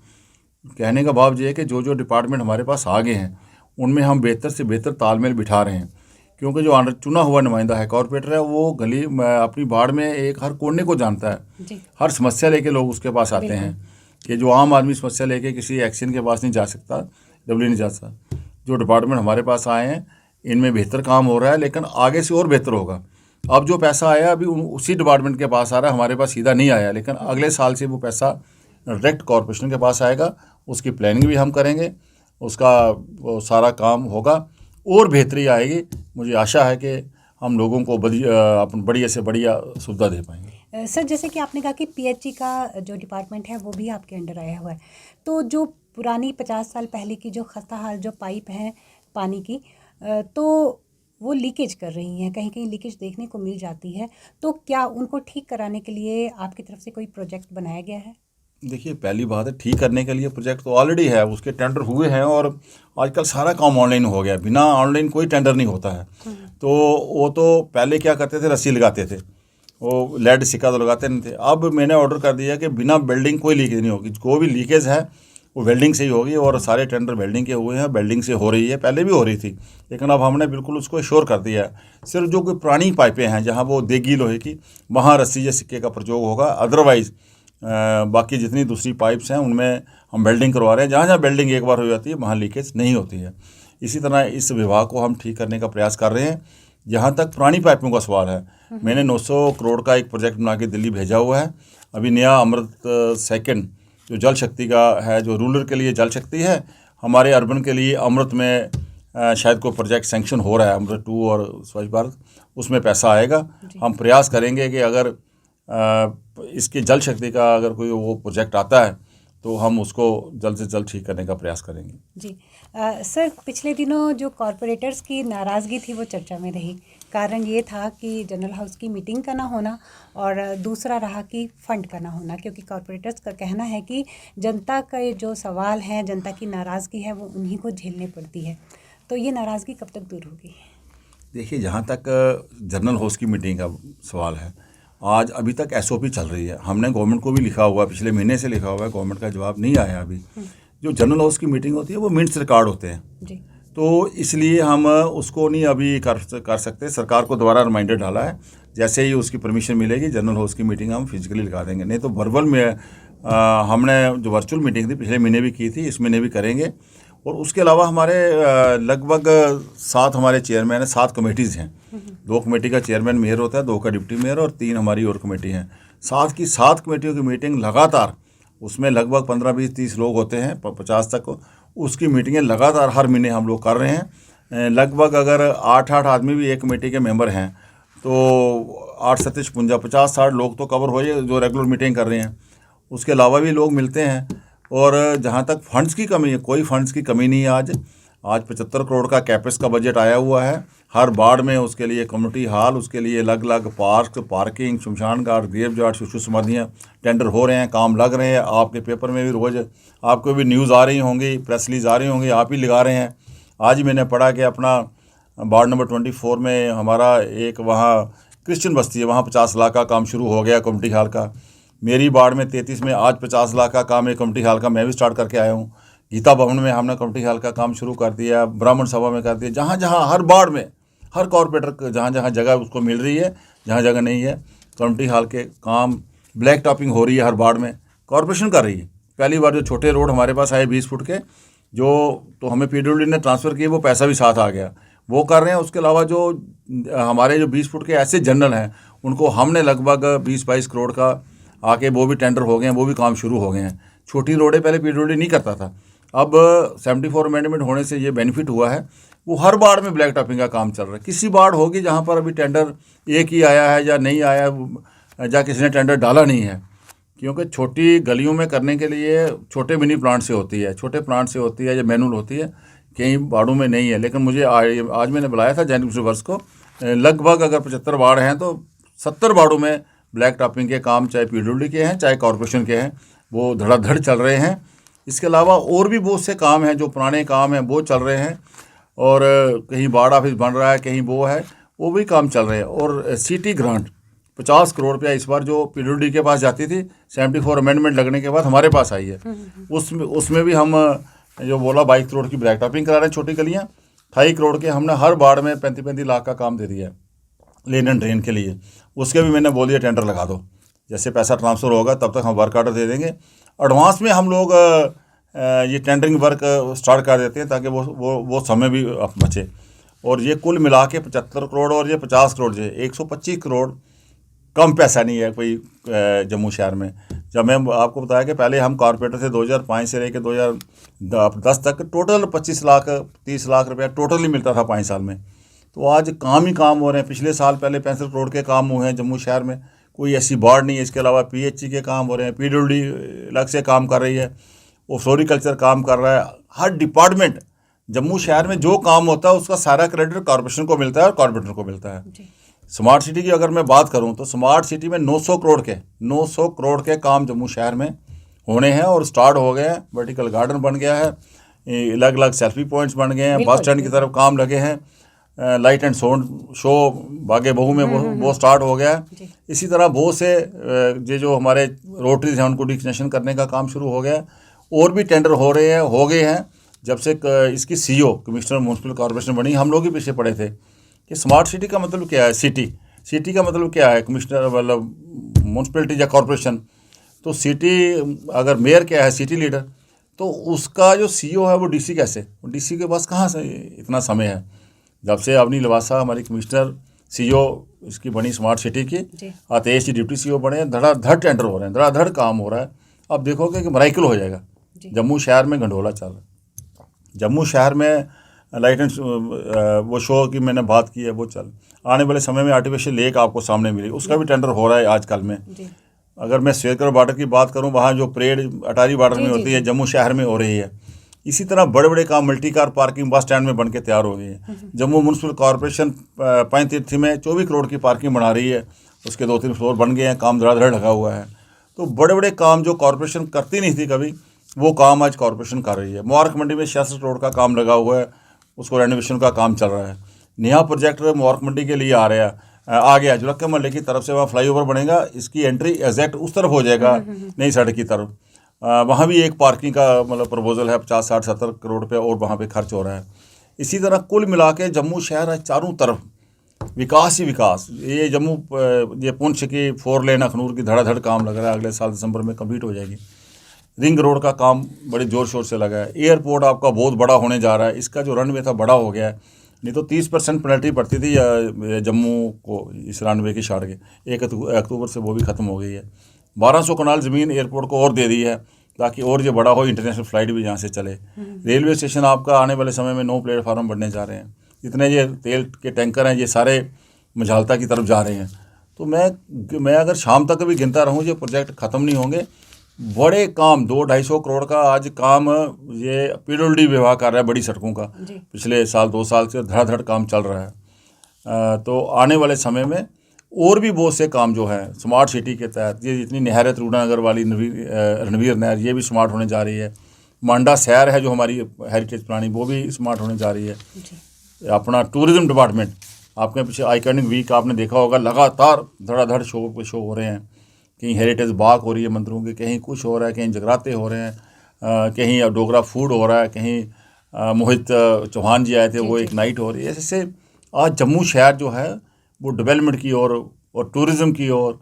कहने का भाव ये है कि जो जो डिपार्टमेंट हमारे पास आ गए हैं उनमें हम बेहतर से बेहतर तालमेल बिठा रहे हैं, क्योंकि जो चुना हुआ नुमाइंदा है, कॉर्पोरेटर है, वो गली अपनी वार्ड में एक हर कोने को जानता है। हर समस्या लेके लोग उसके पास आते हैं, कि जो आम आदमी समस्या लेके किसी एक्शन के पास नहीं जा सकता, डब्ल्यू नहीं जा सकता। जो डिपार्टमेंट हमारे पास आए हैं इनमें बेहतर काम हो रहा है, लेकिन आगे से और बेहतर होगा। अब जो पैसा आया अभी उसी डिपार्टमेंट के पास आ रहा है, हमारे पास सीधा नहीं आया, लेकिन अगले साल से वो पैसा डायरेक्ट कॉर्पोरेशन के पास आएगा। उसकी प्लानिंग भी हम करेंगे, उसका वो सारा काम होगा और बेहतरी आएगी। मुझे आशा है कि हम लोगों को बढ़िया से बढ़िया सुविधा दे पाएंगे। सर, जैसे कि आपने कहा कि PHE का जो डिपार्टमेंट है वो भी आपके अंडर आया हुआ है, तो जो पुरानी 50 साल पहले की जो खस्ता हाल जो पाइप हैं पानी की, तो वो लीकेज कर रही हैं, कहीं कहीं लीकेज देखने को मिल जाती है, तो क्या उनको ठीक कराने के लिए आपकी तरफ से कोई प्रोजेक्ट बनाया गया है? देखिए, पहली बात है, ठीक करने के लिए प्रोजेक्ट तो ऑलरेडी है, उसके टेंडर हुए हैं और आजकल सारा काम ऑनलाइन हो गया, बिना ऑनलाइन कोई टेंडर नहीं होता है। तो वो तो पहले क्या करते थे, रस्सी लगाते थे, वो लेड सिक्का तो लगाते नहीं थे। अब मैंने ऑर्डर कर दिया कि बिना वेल्डिंग कोई लीकेज नहीं होगी, कोई भी लीकेज है वो वेल्डिंग से ही होगी, और सारे टेंडर वेल्डिंग के हुए हैं, वेल्डिंग से हो रही है, पहले भी हो रही थी, लेकिन अब हमने बिल्कुल उसको श्योर कर दिया है। सिर्फ जो कोई पुरानी पाइपें हैं जहाँ वो देगी लोहे की, वहाँ रस्सी या सिक्के का प्रयोग होगा, अदरवाइज़ बाकी जितनी दूसरी पाइप्स हैं उनमें हम वेल्डिंग करवा रहे हैं। जहाँ जहाँ वेल्डिंग एक बार हो जाती है वहाँ लीकेज नहीं होती है। इसी तरह इस विभाग को हम ठीक करने का प्रयास कर रहे हैं। जहाँ तक पुरानी पाइपों का सवाल है, मैंने 900 करोड़ का एक प्रोजेक्ट बना के दिल्ली भेजा हुआ है। अभी नया अमृत सेकंड जो जल शक्ति का है, जो रूरल के लिए जल शक्ति है, हमारे अर्बन के लिए अमृत में शायद कोई प्रोजेक्ट सैंक्शन हो रहा है, अमृत 2 और स्वच्छ भारत, उसमें पैसा आएगा। हम प्रयास करेंगे कि अगर इसके जल शक्ति का अगर कोई वो प्रोजेक्ट आता है तो हम उसको जल्द से जल्द ठीक करने का प्रयास करेंगे। जी सर, पिछले दिनों जो कॉरपोरेटर्स की नाराज़गी थी वो चर्चा में रही। कारण ये था कि जनरल हाउस की मीटिंग का ना होना और दूसरा रहा कि फ़ंड का ना होना, क्योंकि कॉरपोरेटर्स का कहना है कि जनता का जो सवाल है, जनता की नाराज़गी है, वो उन्हीं को झेलनी पड़ती है। तो ये नाराज़गी कब तक दूर होगी? देखिए, जहाँ तक जनरल हाउस की मीटिंग का सवाल है, आज अभी तक एसओपी चल रही है। हमने गवर्नमेंट को भी लिखा हुआ है, पिछले महीने से लिखा हुआ है, गवर्नमेंट का जवाब नहीं आया अभी। जो जनरल हाउस की मीटिंग होती है वो मिनट्स रिकॉर्ड होते हैं जी। तो इसलिए हम उसको नहीं अभी कर सकते। सरकार को दोबारा रिमाइंडर डाला है, जैसे ही उसकी परमिशन मिलेगी जनरल हाउस की मीटिंग हम फिजिकली लगा देंगे। नहीं तो वर्बल में हमने जो वर्चुअल मीटिंग थी पिछले महीने भी की थी, इस महीने भी करेंगे। और उसके अलावा हमारे लगभग 7 हमारे चेयरमैन हैं, 7 कमेटीज़ हैं। 2 कमेटी का चेयरमैन मेयर होता है, 2 का डिप्टी मेयर और 3 हमारी और कमेटी हैं। 7 की 7 कमेटियों की मीटिंग लगातार, उसमें लगभग 15, 20, 30 लोग होते हैं, 50 तक। उसकी मीटिंगें लगातार हर महीने हम लोग कर रहे हैं। लगभग अगर 8-8 आदमी भी एक कमेटी के मेंबर हैं तो 8 सत्तिश 50-60 लोग तो कवर हो जाए जो रेगुलर मीटिंग कर रहे हैं। उसके अलावा भी लोग मिलते हैं। और जहाँ तक फंड्स की कमी है, कोई फंड्स की कमी नहीं है। आज 75 करोड़ का कैपेक्स का बजट आया हुआ है। हर वार्ड में उसके लिए कम्युनिटी हॉल, उसके लिए अलग अलग पार्क, पार्किंग, शमशान घाट, ग्रेवयार्ड, शिशु समाधियाँ, टेंडर हो रहे हैं, काम लग रहे हैं। आपके पेपर में भी रोज़ आपको भी न्यूज़ आ रही होंगी, प्रेस रिलीज आ रही होंगी, आप ही लगा रहे हैं। आज ही मैंने पढ़ा कि अपना वार्ड नंबर 24 में हमारा एक वहाँ क्रिश्चियन बस्ती है, वहाँ 50 लाख का काम शुरू हो गया कम्युनिटी हॉल का। मेरी वार्ड में 33 में आज 50 लाख का काम है कम्युनिटी हॉल का, मैं भी स्टार्ट करके आया हूँ। गीता भवन में हमने कम्युनिटी हॉल का काम शुरू कर दिया, ब्राह्मण सभा में कर दिया। जहाँ जहाँ हर वार्ड में, हर कॉरपोरेटर जहाँ जहाँ जगह उसको मिल रही है, जहाँ जगह नहीं है, कम्युनिटी हॉल के काम, ब्लैक टॉपिंग हो रही है हर वार्ड में, कॉरपोरेशन कर रही है। पहली बार जो छोटे रोड हमारे पास आए 20 फुट के, जो तो हमें पीडब्ल्यूडी ने ट्रांसफ़र किए, वो पैसा भी साथ आ गया, वो कर रहे हैं। उसके अलावा जो हमारे जो 20 फुट के ऐसे जनरल हैं, उनको हमने लगभग 20-22 करोड़ का आके वो भी टेंडर हो गए हैं, वो भी काम शुरू हो गए हैं। छोटी रोडें पहले पीडब्ल्यूडी नहीं करता था, अब 74 अमेंडमेंट होने से ये बेनिफिट हुआ है। वो हर वार्ड में ब्लैक टॉपिंग का काम चल रहा है। किसी वार्ड होगी जहाँ पर अभी टेंडर एक ही आया है या नहीं आया, या किसी ने टेंडर डाला नहीं है, क्योंकि छोटी गलियों में करने के लिए छोटे मिनी प्लांट से होती है, छोटे प्लांट से होती है या मैनुअल होती है, कई वार्डों में नहीं है। लेकिन मुझे आज मैंने बुलाया था जैनिक वर्ष को, लगभग अगर 75 वार्ड हैं तो 70 वार्डों में ब्लैक टॉपिंग के काम, चाहे पीडब्ल्यूडी के हैं चाहे कॉरपोरेशन के हैं, वो धड़ाधड़ चल रहे हैं। इसके अलावा और भी बहुत से काम हैं, जो पुराने काम हैं वो चल रहे हैं। और कहीं वार्ड ऑफिस बन रहा है, कहीं वो है, वो भी काम चल रहे हैं। और सिटी ग्रांट 50 करोड़ रुपया इस बार जो पीडब्ल्यूडी के पास जाती थी, 74 अमेंडमेंट लगने के बाद हमारे पास आई है। उसमें भी हम जो बोला 22 करोड़ की ब्लैक टॉपिंग करा रहे हैं, छोटी गलियाँ। 28 करोड़ के हमने हर वार्ड में 35-35 लाख का काम दे दिया है लेन एंड ड्रेन के लिए। उसके भी मैंने बोल दिया टेंडर लगा दो, जैसे पैसा ट्रांसफ़र होगा तब तक हम वर्क ऑर्डर दे देंगे। एडवांस में हम लोग ये टेंडरिंग वर्क स्टार्ट कर देते हैं ताकि वो समय भी बचे। और ये कुल मिला के 75 करोड़ और ये 50 करोड़ जो 125 करोड़ कम पैसा नहीं है कोई जम्मू शहर में। जब मैं आपको बताया कि पहले हम कॉरपोरेटर थे 2005 से लेकर 2010 तक, टोटल 25 लाख 30 लाख रुपया टोटल ही मिलता था 5 साल में। तो आज काम ही काम हो रहे हैं। पिछले साल पहले 65 करोड़ के काम हुए हैं जम्मू शहर में, कोई ऐसी वार्ड नहीं है। इसके अलावा पीएचई के काम हो रहे हैं, पीडब्ल्यूडी अलग से काम कर रही है, वो फ्लोरिकल्चर काम कर रहा है। हर डिपार्टमेंट जम्मू शहर में जो काम होता है उसका सारा क्रेडिट कॉरपोरेशन को मिलता है और कॉरपोरेटर को मिलता है। स्मार्ट सिटी की अगर मैं बात करूं तो स्मार्ट सिटी में 900 करोड़ के काम जम्मू शहर में होने हैं और स्टार्ट हो गए हैं। वर्टिकल गार्डन बन गया है, अलग अलग सेल्फी पॉइंट्स बन गए हैं, बस स्टैंड की तरफ काम लगे हैं, लाइट एंड साउंड शो बागे बहू में वो स्टार्ट हो गया है। इसी तरह बहुत से जो हमारे रोटरीज हैं उनको डिकनेक्शन करने का काम शुरू हो गया है। और भी टेंडर हो गए हैं। जब से इसकी सीईओ कमिश्नर म्यूनसिपल कॉर्पोरेशन बनी, हम लोग ही पीछे पड़े थे कि स्मार्ट सिटी का मतलब क्या है, सिटी का मतलब क्या है, कमिश्नर मतलब म्यूनसिपलिटी या कॉर्पोरेशन। तो सिटी अगर मेयर क्या है, सिटी लीडर, तो उसका जो सीईओ है वो डीसी कैसे, डीसी के पास कहाँ से इतना समय है। जब से अवनी लवासा हमारी कमिश्नर सीईओ इसकी बनी स्मार्ट सिटी की, आतेश जी डिप्टी सीईओ बने, धड़ाधड़ टेंडर हो रहे हैं, धड़ाधड़ काम हो रहा है। अब देखोगे कि मराइकल हो जाएगा। जम्मू शहर में गंडोला चल रहा है, जम्मू शहर में लाइट एंड वो शो की मैंने बात की है वो चल, आने वाले समय में आर्टिफिशियल लेक आपको सामने मिलेगी, उसका भी टेंडर हो रहा है आजकल में। अगर मैं स्वेकर बॉर्डर की बात करूं, वहाँ जो परेड अटारी बॉर्डर में होती है जम्मू शहर में हो रही है। इसी तरह बड़े बड़े काम multi car parking bus stand में बन के तैयार हो गई है। जम्मू म्यूनसिपल कॉरपोरेशन पंचतीर्थी में 24 करोड़ की पार्किंग बना रही है, उसके 2-3 फ्लोर बन गए हैं, काम धड़ाधड़ लगा हुआ है। तो बड़े बड़े काम जो कॉरपोरेशन करती नहीं थी कभी, वो काम आज कॉरपोरेशन कर रही है। मुबारक मंडी में 66 करोड़ का काम लगा हुआ है, उसको रेनोवेशन का काम चल रहा है। नया प्रोजेक्ट मुबारक मंडी के लिए आ गया, जुलक्का मोहल्ले की तरफ से वहाँ फ्लाईओवर बनेगा, इसकी एंट्री एग्जैक्ट उस तरफ हो जाएगा नई सड़क की तरफ। वहाँ भी एक पार्किंग का मतलब प्रपोजल है 50, 60, 70 करोड़ रुपये और वहाँ पे खर्च हो रहा है। इसी तरह कुल मिला के जम्मू शहर है चारों तरफ विकास ही विकास। ये ये पुंछ की 4 लेन अखनूर की धड़ाधड़ काम लग रहा है, अगले साल दिसंबर में कंप्लीट हो जाएगी। रिंग रोड का काम बड़े ज़ोर शोर से लगा है। एयरपोर्ट आपका बहुत बड़ा होने जा रहा है, इसका जो रनवे था बड़ा हो गया है, नहीं तो 30% पेनल्टी पड़ती थी जम्मू को इस रनवे की छाड़ के, 1 अक्टूबर से वो भी ख़त्म हो गई है। 1200 कनाल ज़मीन एयरपोर्ट को और दे दी है ताकि और जो बड़ा हो, इंटरनेशनल फ़्लाइट भी यहाँ से चले। रेलवे स्टेशन आपका आने वाले समय में 9 प्लेटफार्म बनने जा रहे हैं। जितने ये तेल के टैंकर हैं ये सारे मझालता की तरफ जा रहे हैं। तो मैं अगर शाम तक भी गिनता रहूँ, ये प्रोजेक्ट ख़त्म नहीं होंगे। बड़े काम 200-250 करोड़ का आज काम ये पीडब्ल्यूडी विभाग कर रहा है बड़ी सड़कों का, पिछले साल 2 साल से धड़ाधड़ काम चल रहा है। तो आने वाले समय में और भी बहुत से काम जो है स्मार्ट सिटी के तहत, ये जितनी नहर है त्रिकुटानगर वाली रणवीर नहर, ये भी स्मार्ट होने जा रही है। मांडा सैर है जो हमारी हेरिटेज पुरानी, वो भी स्मार्ट होने जा रही है। अपना टूरिज़्म डिपार्टमेंट, आपके पीछे आइकॉनिक वीक आपने देखा होगा, लगातार धड़ाधड़ शो हो रहे हैं। कहीं हेरिटेज बाग हो रही है मंदिरों की, कहीं कुछ हो रहा है, कहीं जगराते हो रहे हैं, कहीं डोगरा फूड हो रहा है, कहीं मोहित चौहान जी आए थे वो एक नाइट हो रही है। ऐसे आज जम्मू शहर जो है वो डेवलपमेंट की ओर और टूरिज़्म की ओर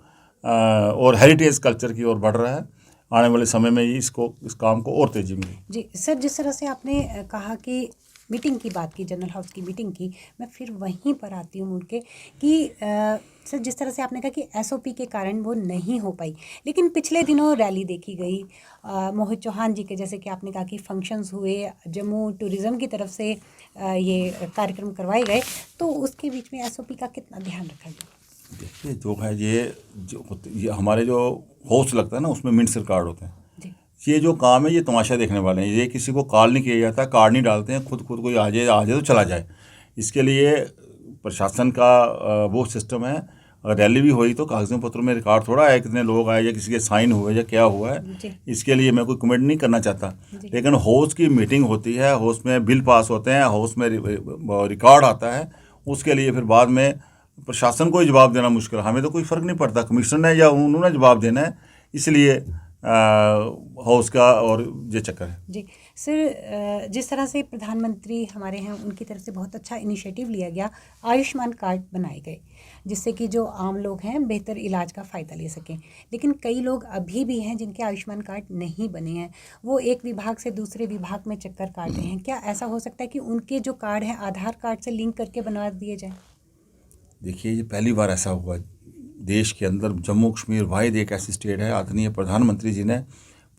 और हेरिटेज कल्चर की ओर बढ़ रहा है। आने वाले समय में इस काम को और तेज़ी मिलेगी। जी सर, जिस तरह से आपने कहा कि मीटिंग की बात की, जनरल हाउस की मीटिंग की, मैं फिर वहीं पर आती हूँ मुड़ के कि सर जिस तरह से आपने कहा कि एसओपी के कारण वो नहीं हो पाई, लेकिन पिछले दिनों रैली देखी गई मोहित चौहान जी के, जैसे कि आपने कहा कि फंक्शंस हुए, जम्मू टूरिज़्म की तरफ से ये कार्यक्रम करवाए गए, तो उसके बीच में एसओपी का कितना ध्यान रखा गया? देखिए जो है ये हमारे जो होस्ट लगता है ना, उसमें मिनट्स रिकॉर्ड होते हैं। ये जो काम है ये तमाशा देखने वाले हैं, ये किसी को कॉल नहीं किया जाता, कार्ड नहीं डालते हैं, खुद कोई आ जाए तो चला जाए। इसके लिए प्रशासन का वो सिस्टम है। अगर रैली भी हुई तो कागज़ों पत्रों में रिकॉर्ड थोड़ा है कितने लोग आए या किसी के साइन हुए या क्या हुआ है, इसके लिए मैं कोई कमेंट नहीं करना चाहता। लेकिन हाउस की मीटिंग होती है, हाउस में बिल पास होते हैं, हाउस में रिकॉर्ड आता है, उसके लिए फिर बाद में प्रशासन को ही जवाब देना मुश्किल। हमें तो कोई फ़र्क नहीं पड़ता, कमिश्नर ने या उन्होंने जवाब देना है, इसलिए हाउस का और ये चक्कर है। जी सर, जिस तरह से प्रधानमंत्री हमारे हैं उनकी तरफ से बहुत अच्छा इनिशिएटिव लिया गया, आयुष्मान कार्ड बनाए गए जिससे कि जो आम लोग हैं बेहतर इलाज का फ़ायदा ले सकें, लेकिन कई लोग अभी भी हैं जिनके आयुष्मान कार्ड नहीं बने हैं, वो एक विभाग से दूसरे विभाग में चक्कर काट रहे हैं। क्या ऐसा हो सकता है कि उनके जो कार्ड हैं आधार कार्ड से लिंक करके बनवा दिए जाए? देखिए ये पहली बार ऐसा हुआ देश के अंदर। जम्मू कश्मीर वाहिद एक ऐसी स्टेट है, आदरणीय प्रधानमंत्री जी ने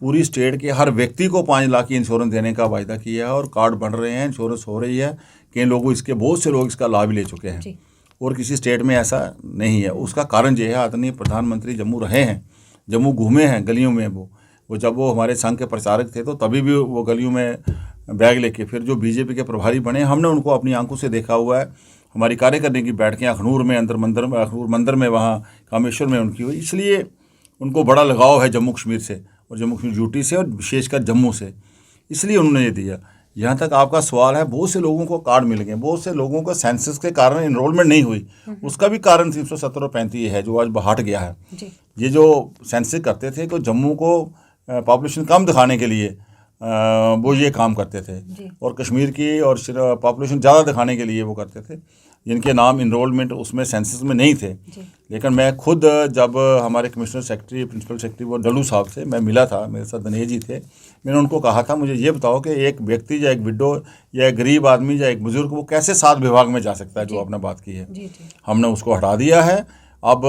पूरी स्टेट के हर व्यक्ति को 5 लाख की इंश्योरेंस देने का वायदा किया है और कार्ड बन रहे हैं, इंश्योरेंस हो रही है। कई लोगों बहुत से लोग इसका लाभ ले चुके हैं और किसी स्टेट में ऐसा नहीं है। उसका कारण ये है, आदरणीय प्रधानमंत्री जम्मू रहे हैं, जम्मू घूमे हैं गलियों में। वो जब वो हमारे संघ के प्रचारक थे तो तभी भी वो गलियों में बैग लेके, फिर जो बीजेपी के प्रभारी बने, हमने उनको अपनी आंखों से देखा हुआ है। हमारी कार्य करने की बैठकें अखनूर में, अखनूर मंदिर में, वहाँ कामेश्वर में उनकी हुई, इसलिए उनको बड़ा लगाव है जम्मू कश्मीर से और जम्मू कश्मीर यूटी से और विशेषकर जम्मू से, इसलिए उन्होंने ये दिया। यहाँ तक आपका सवाल है, बहुत से लोगों को कार्ड मिल गए, बहुत से लोगों को सेंसस के कारण इनरोलमेंट नहीं हुई, उसका भी कारण 370 और 35 है जो आज हट गया है। ये जो सेंसस करते थे तो जम्मू को पॉपुलेशन कम दिखाने के लिए वो ये काम करते थे और कश्मीर की और पॉपुलेशन ज़्यादा दिखाने के लिए वो करते थे। जिनके नाम इनरोलमेंट उसमें सेंसस में नहीं थे। लेकिन मैं खुद जब हमारे कमिश्नर सेक्रेटरी प्रिंसिपल सेक्रेटरी वो डल्लू साहब से मैं मिला था, मेरे साथ दिनेश जी थे, मैंने उनको कहा था मुझे ये बताओ कि एक व्यक्ति या एक विडो या एक गरीब आदमी या एक बुजुर्ग वो कैसे 7 विभाग में जा सकता है, जो आपने बात की है। हमने उसको हटा दिया है। अब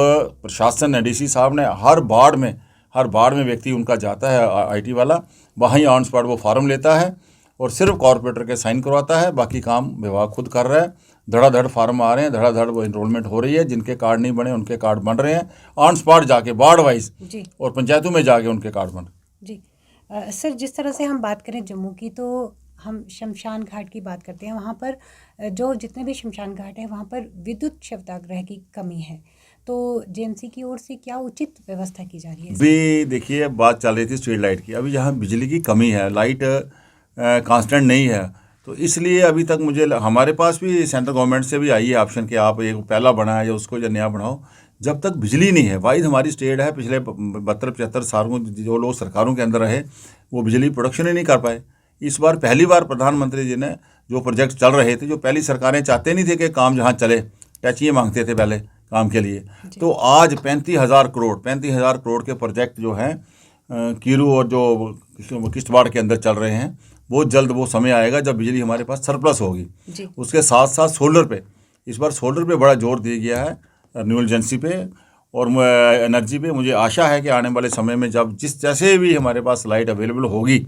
प्रशासन ने, डीसी साहब ने हर बाड़ में व्यक्ति उनका जाता है आईटी वाला, वहीं ऑन स्पॉट वो फार्म लेता है और सिर्फ कॉर्पोरेटर के साइन करवाता है, बाकी काम विभाग खुद कर रहा है। धड़ाधड़ फार्म आ रहे हैं, धड़ाधड़ वो इनरोलमेंट हो रही है। जिनके कार्ड नहीं बने उनके कार्ड बन रहे हैं ऑन स्पॉट जाके, वार्ड वाइज और पंचायतों में जाके उनके कार्ड बन जी। सर, जिस तरह से हम बात करें जम्मू की, तो हम शमशान घाट की बात करते हैं। वहाँ पर जो जितने भी शमशान घाट है वहाँ पर विद्युत शवदाह की कमी है, तो जेएमसी की ओर से क्या उचित व्यवस्था की जा रही है? भी देखिए, बात चल रही थी स्ट्रीट लाइट की। अभी यहाँ बिजली की कमी है, लाइट कांस्टेंट नहीं है, तो इसलिए अभी तक मुझे हमारे पास भी सेंट्रल गवर्नमेंट से भी आई है ऑप्शन कि आप एक पहला बनाए या उसको या नया बनाओ। जब तक बिजली नहीं है, वाइज हमारी स्टेट है, पिछले 72-75 सालों जो लोग सरकारों के अंदर रहे वो बिजली प्रोडक्शन ही नहीं कर पाए। इस बार पहली बार प्रधानमंत्री जी ने जो प्रोजेक्ट चल रहे थे, जो पहली सरकारें चाहते नहीं थे कि काम जहाँ चले, टैचिए मांगते थे पहले काम के लिए, तो आज 35,000 करोड़ के प्रोजेक्ट जो हैं कीरू और जो किश्तवाड़ के अंदर चल रहे हैं, बहुत जल्द वो समय आएगा जब बिजली हमारे पास सरप्लस होगी। उसके साथ साथ सोलर पे, इस बार सोलर पे बड़ा जोर दिया गया है, रिन्यूएबल एजेंसी पे और एनर्जी पे। मुझे आशा है कि आने वाले समय में जब जैसे भी हमारे पास लाइट अवेलेबल होगी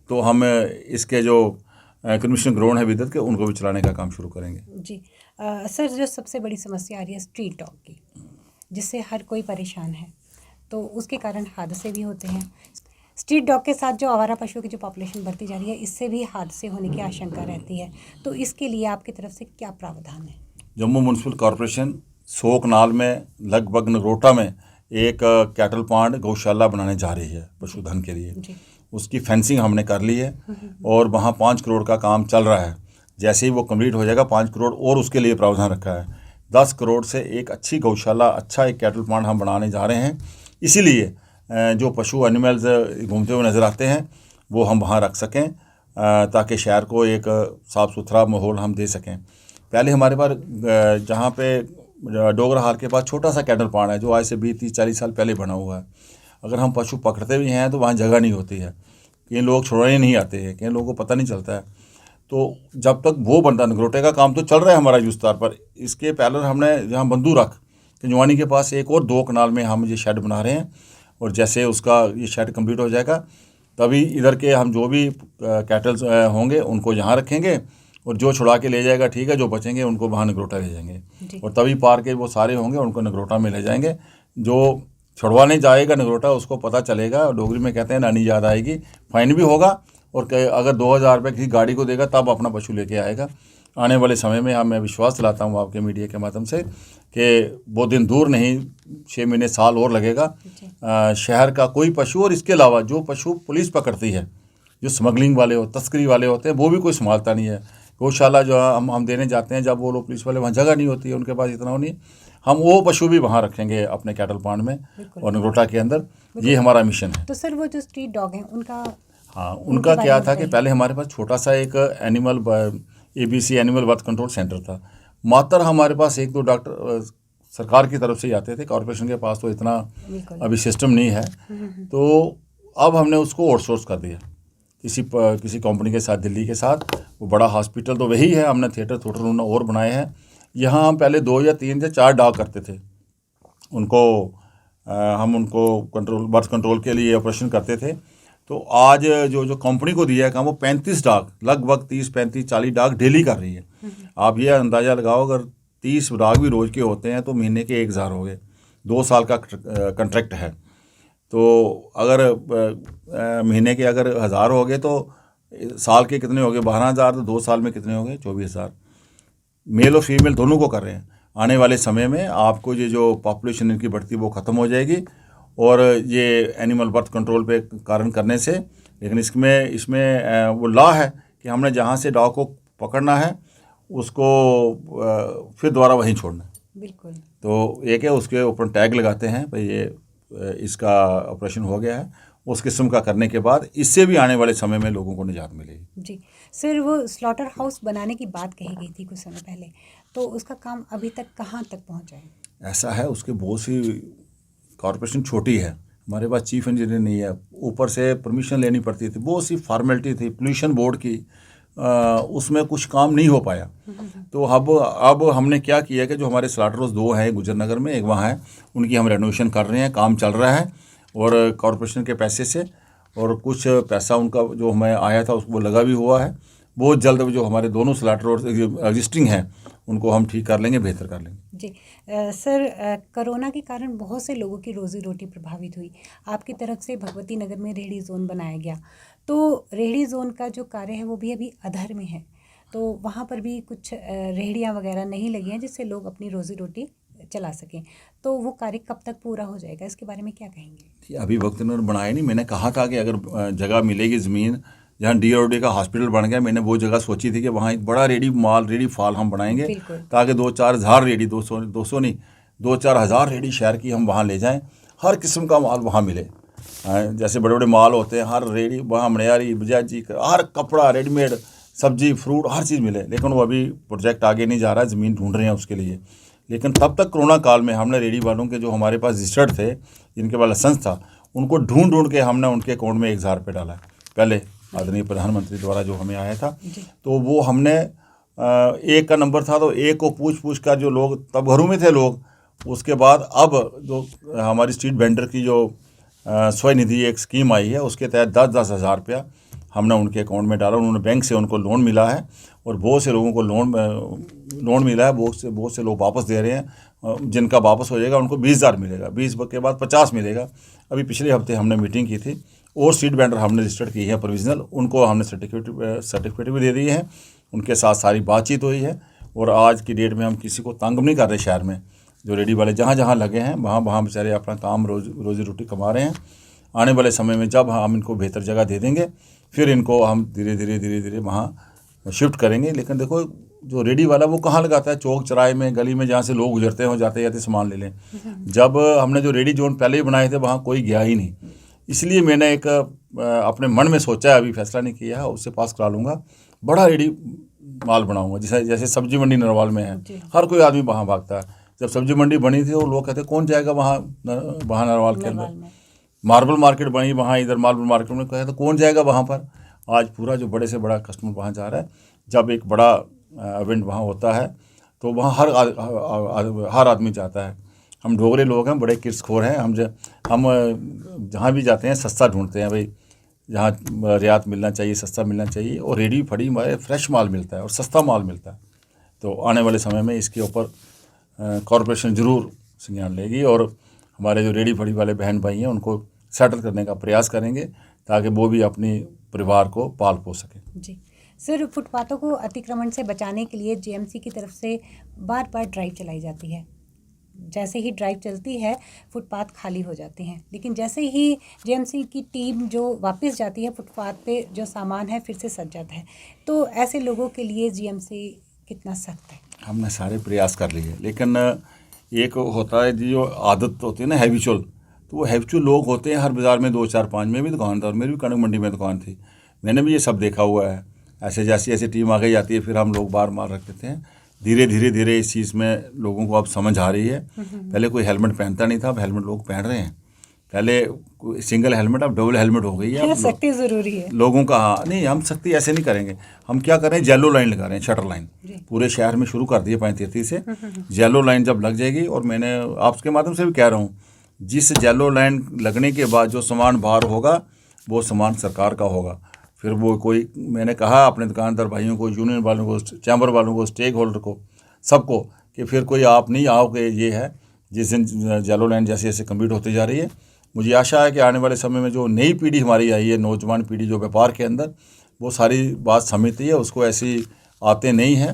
तो हम इसके जो कमीशन ग्राउंड है विद्युत के, उनको भी चलाने का काम शुरू करेंगे। जी। सर, जो सबसे बड़ी समस्या आ रही है स्ट्रीट डॉग की, जिससे हर कोई परेशान है, तो उसके कारण हादसे भी होते हैं। स्ट्रीट डॉग के साथ जो आवारा पशुओं की जो पॉपुलेशन बढ़ती जा रही है, इससे भी हादसे होने की आशंका रहती है, तो इसके लिए आपकी तरफ से क्या प्रावधान है? जम्मू म्यूनसिपल कॉरपोरेशन सोकनाल में लगभग नगरोटा में एक कैटल पांड गौशाला बनाने जा रही है पशुधन के लिए। उसकी फेंसिंग हमने कर ली है और वहाँ 5 करोड़ का काम चल रहा है। जैसे ही वो कंप्लीट हो जाएगा 5 करोड़ और उसके लिए प्रावधान रखा है। 10 करोड़ से एक अच्छी गौशाला, अच्छा एक कैटल पांड हम बनाने जा रहे हैं। इसीलिए जो पशु एनिमल्स घूमते हुए नज़र आते हैं वो हम वहाँ रख सकें, ताकि शहर को एक साफ़ सुथरा माहौल हम दे सकें। पहले हमारे पास जहाँ पे डोगरा हाल के पास छोटा सा कैटल पांड है, जो आज से 20-30-40 साल पहले बना हुआ है। अगर हम पशु पकड़ते भी हैं तो वहाँ जगह नहीं होती है, कई लोग छोड़ने नहीं आते हैं, कई लोगों को पता नहीं चलता है। तो जब तक वो बनता, नगरोटे का काम तो चल रहा है हमारा युस्तार पर, इसके पहले हमने जहाँ बंदू रख कंजवानी के पास एक और 2 कनाल में हम ये शेड बना रहे हैं, और जैसे उसका ये शेड कंप्लीट हो जाएगा तभी इधर के हम जो भी कैटल्स होंगे उनको यहाँ रखेंगे, और जो छुड़ा के ले जाएगा ठीक है, जो बचेंगे उनको वहाँ नगरोटा ले जाएंगे, और तभी पार के वो सारे होंगे उनको नगरोटा में ले जाएंगे। जो छुड़वाने जाएगा नगरोटा उसको पता चलेगा, डोगरी में कहते हैं नानी याद आएगी, फाइन भी होगा, और अगर 2,000 रुपये किसी गाड़ी को देगा तब अपना पशु लेके आएगा। आने वाले समय में मैं विश्वास दिलाता हूँ आपके मीडिया के माध्यम से कि वो दिन दूर नहीं, 6 महीने साल और लगेगा, शहर का कोई पशु, और इसके अलावा जो पशु पुलिस पकड़ती है, जो स्मगलिंग वाले तस्करी वाले होते हैं, वो भी कोई संभालता नहीं है। गौशाला जो हम देने जाते हैं, जब वो लोग पुलिस वाले, वहाँ जगह नहीं होती है उनके पास, इतना हो नहीं, हम वो पशु भी वहाँ रखेंगे अपने कैटल पांड में और नगरोटा के अंदर। ये हमारा मिशन है। तो सर, वो जो स्ट्रीट डॉग हैं उनका, हाँ, उनका क्या था कि पहले हमारे पास छोटा सा एक animal ABC animal birth control centre था। मात्र हमारे पास 1-2 डॉक्टर सरकार की तरफ से ही आते थे, कॉर्पोरेशन के पास तो इतना अभी सिस्टम नहीं है। तो अब हमने उसको आउटसोर्स कर दिया किसी कंपनी के साथ, दिल्ली के साथ। वो बड़ा हॉस्पिटल तो वही है, हमने थिएटर रूम और बनाए हैं। यहाँ हम पहले 2 या 3 या 4 डॉग करते थे, उनको हम उनको बर्थ कंट्रोल के लिए ऑपरेशन करते थे। तो आज जो कंपनी को दिया है काम, वो 35 डॉग, लगभग 30-35-40 डॉग डेली कर रही है। आप ये अंदाज़ा लगाओ, अगर 30 डॉग भी रोज़ के होते हैं तो महीने के 1,000 हो गए, 2 साल का कंट्रैक्ट है। तो अगर महीने के अगर 1,000 हो गए तो साल के कितने हो गए? 12,000। तो 2 साल में कितने हो गए? 24,000। मेल और फीमेल दोनों को कर रहे हैं। आने वाले समय में आपको ये जो पॉपुलेशन इनकी बढ़ती वो ख़त्म हो जाएगी, और ये एनिमल बर्थ कंट्रोल पे कारण करने से। लेकिन इसमें वो लॉ है कि हमने जहाँ से डॉग को पकड़ना है उसको फिर दोबारा वहीं छोड़ना है। बिल्कुल। तो एक है, उसके ऊपर टैग लगाते हैं भाई ये इसका ऑपरेशन हो गया है, उस किस्म का करने के बाद इससे भी आने वाले समय में लोगों को निजात मिलेगी। जी सर वो स्लॉटर हाउस बनाने की बात कही गई थी कुछ समय पहले, तो उसका काम अभी तक कहाँ तक पहुँचा है? ऐसा है, उसके बहुत सी कॉरपोरेशन छोटी है, हमारे पास चीफ इंजीनियर नहीं है, ऊपर से परमिशन लेनी पड़ती थी, बहुत सी फॉर्मेलिटी थी पोल्यूशन बोर्ड की, उसमें कुछ काम नहीं हो पाया। तो अब हमने क्या किया कि जो हमारे स्लॉटर हाउस 2 हैं गुजर नगर में, एक वहाँ है, उनकी हम रेनोवेशन कर रहे हैं, काम चल रहा है और कॉरपोरेशन के पैसे से, और कुछ पैसा उनका जो हमें आया था उसको लगा भी हुआ है। बहुत जल्द जो हमारे दोनों स्लॉटर हाउस एग्जिस्टिंग हैं उनको हम ठीक कर लेंगे, बेहतर कर लेंगे। जी सर, कोरोना के कारण बहुत से लोगों की रोज़ी रोटी प्रभावित हुई। आपकी तरफ से भगवती नगर में रेहड़ी जोन बनाया गया, तो रेहड़ी जोन का जो कार्य है वो भी अभी अधर में है, तो वहाँ पर भी कुछ रेहड़ियाँ वगैरह नहीं लगी हैं जिससे लोग अपनी रोज़ी रोटी चला सकें, तो वो कार्य कब तक पूरा हो जाएगा, इसके बारे में क्या कहेंगे? अभी वक्त इन्होंने बनाया नहीं, मैंने कहा था कि अगर जगह मिलेगी ज़मीन, जहाँ DRDO का हॉस्पिटल बन गया, मैंने वो जगह सोची थी कि वहाँ एक बड़ा रेडी फॉल हम बनाएंगे, ताकि 2-4 हज़ार रेडी, 200 नहीं 2-4 हज़ार रेडी शहर की हम वहाँ ले जाएं, हर किस्म का माल वहाँ मिले। जैसे बड़े बड़े माल होते हैं, हर रेडी वहाँ मनियारी बजाजी हर कपड़ा रेडीमेड सब्जी फ्रूट हर चीज़ मिले, लेकिन वो अभी प्रोजेक्ट आगे नहीं जा रहा है, ज़मीन ढूंढ रहे हैं उसके लिए। लेकिन तब तक कोरोना काल में हमने रेडी वालों के जो हमारे पास रजिस्टर्ड थे, जिनके पास लाइसेंस था, उनको ढूंढ के हमने उनके अकाउंट में 1,000 रुपये डाला है, पहले आदरणीय प्रधानमंत्री द्वारा जो हमें आया था। तो वो हमने एक का नंबर था, तो एक को पूछ कर जो लोग तब घरों में थे लोग, उसके बाद अब जो हमारी स्ट्रीट वेंडर की जो स्वनिधि एक स्कीम आई है, उसके तहत 10-10 हज़ार रुपया हमने उनके अकाउंट में डाला। उन्होंने बैंक से उनको लोन मिला है और बहुत से लोगों को लोन मिला है, बहुत से लोग वापस दे रहे हैं। जिनका वापस हो जाएगा उनको 20,000 मिलेगा, 20 के बाद 50 मिलेगा। अभी पिछले हफ्ते हमने मीटिंग की थी और स्ट्रीट वेंडर हमने रजिस्टर्ड की है प्रोविजनल, उनको हमने सर्टिफिकेट भी दे दिए हैं, उनके साथ सारी बातचीत हुई है। और आज की डेट में हम किसी को तंग नहीं कर रहे, शहर में जो रेडी वाले जहाँ जहाँ लगे हैं वहाँ बेचारे अपना काम रोजी रोटी कमा रहे हैं। आने वाले समय में जब हम इनको बेहतर जगह दे देंगे, फिर इनको हम धीरे धीरे वहाँ शिफ्ट करेंगे। लेकिन देखो, जो रेडी वाला वो कहाँ लगाता है, चौक चौराहे में, गली में, जहाँ से लोग गुजरते हैं, जाते जाते सामान ले लें। जब हमने जो रेडी जोन पहले ही बनाए थे वहाँ कोई गया ही नहीं, इसलिए मैंने एक अपने मन में सोचा है, अभी फैसला नहीं किया है, उससे पास करा लूँगा, बड़ा रेडी माल बनाऊँगा। जैसे सब्जी मंडी नरवाल में है, हर कोई आदमी वहाँ भागता है। जब सब्जी मंडी बनी थी और लोग कहते कौन जाएगा वहाँ नरवाल के अंदर। मार्बल मार्केट बनी वहाँ, इधर मार्बल मार्केट में कहा तो कौन जाएगा वहाँ पर। आज पूरा जो बड़े से बड़ा कस्टमर वहाँ जा रहा है। जब एक बड़ा इवेंट वहाँ होता है तो वहाँ हर आदमी जाता है। हम डोगरे लोग हैं, बड़े किर्सखोर हैं। हम जहाँ भी जाते हैं सस्ता ढूंढते हैं भाई, जहाँ रियायत मिलना चाहिए, सस्ता मिलना चाहिए। और रेडी फड़ी हमारे फ्रेश माल मिलता है और सस्ता माल मिलता है। तो आने वाले समय में इसके ऊपर कॉरपोरेशन ज़रूर संज्ञान लेगी और हमारे जो रेडी फड़ी वाले बहन भाई हैं उनको सेटल करने का प्रयास करेंगे, ताकि वो भी अपनी परिवार को पाल पोस सकें। जी सर, फुटपाथों को अतिक्रमण से बचाने के लिए जीएमसी की तरफ से बार बार ड्राइव चलाई जाती है। जैसे ही ड्राइव चलती है फुटपाथ खाली हो जाते हैं, लेकिन जैसे ही जीएमसी की टीम जो वापस जाती है फुटपाथ पे जो सामान है फिर से सज जाता है। तो ऐसे लोगों के लिए जीएमसी कितना सख्त है? हमने सारे प्रयास कर लिए, लेकिन एक होता है जो आदत होती है ना, हैबिचुअल, तो वो हैबिचुअल लोग होते हैं। हर बाज़ार में 2-4-5 में भी दुकान था और मेरी भी कनक मंडी में दुकान थी, मैंने भी ये सब देखा हुआ है। ऐसे जैसी टीम आगे जाती है फिर हम लोग बार मार रख देते हैं। धीरे इस चीज़ में लोगों को अब समझ आ रही है। पहले कोई हेलमेट पहनता नहीं था, अब हेलमेट लोग पहन रहे हैं। पहले सिंगल हेलमेट, अब डबल हेलमेट हो गई है। सख्ती ज़रूरी है लोगों का। हाँ नहीं, हम सख्ती ऐसे नहीं करेंगे। हम क्या कर रहे हैं, येलो लाइन लगा रहे हैं, शटर लाइन पूरे शहर में शुरू कर दी है 35 से। येलो लाइन जब लग जाएगी, और मैंने आपके माध्यम से भी कह रहा हूँ, जिस येलो लाइन लगने के बाद जो सामान बाहर होगा वो सामान सरकार का होगा। फिर वो कोई, मैंने कहा अपने दुकानदार भाइयों को, यूनियन वालों को, चैम्बर वालों को, स्टेक होल्डर को, सबको, कि फिर कोई आप नहीं आओ कि ये है। जिस दिन येलो लाइन जैसे जैसे कम्प्लीट होती जा रही है, मुझे आशा है कि आने वाले समय में जो नई पीढ़ी हमारी आई है, नौजवान पीढ़ी जो व्यापार के अंदर, वो सारी बात समझती है, उसको ऐसी आते नहीं हैं।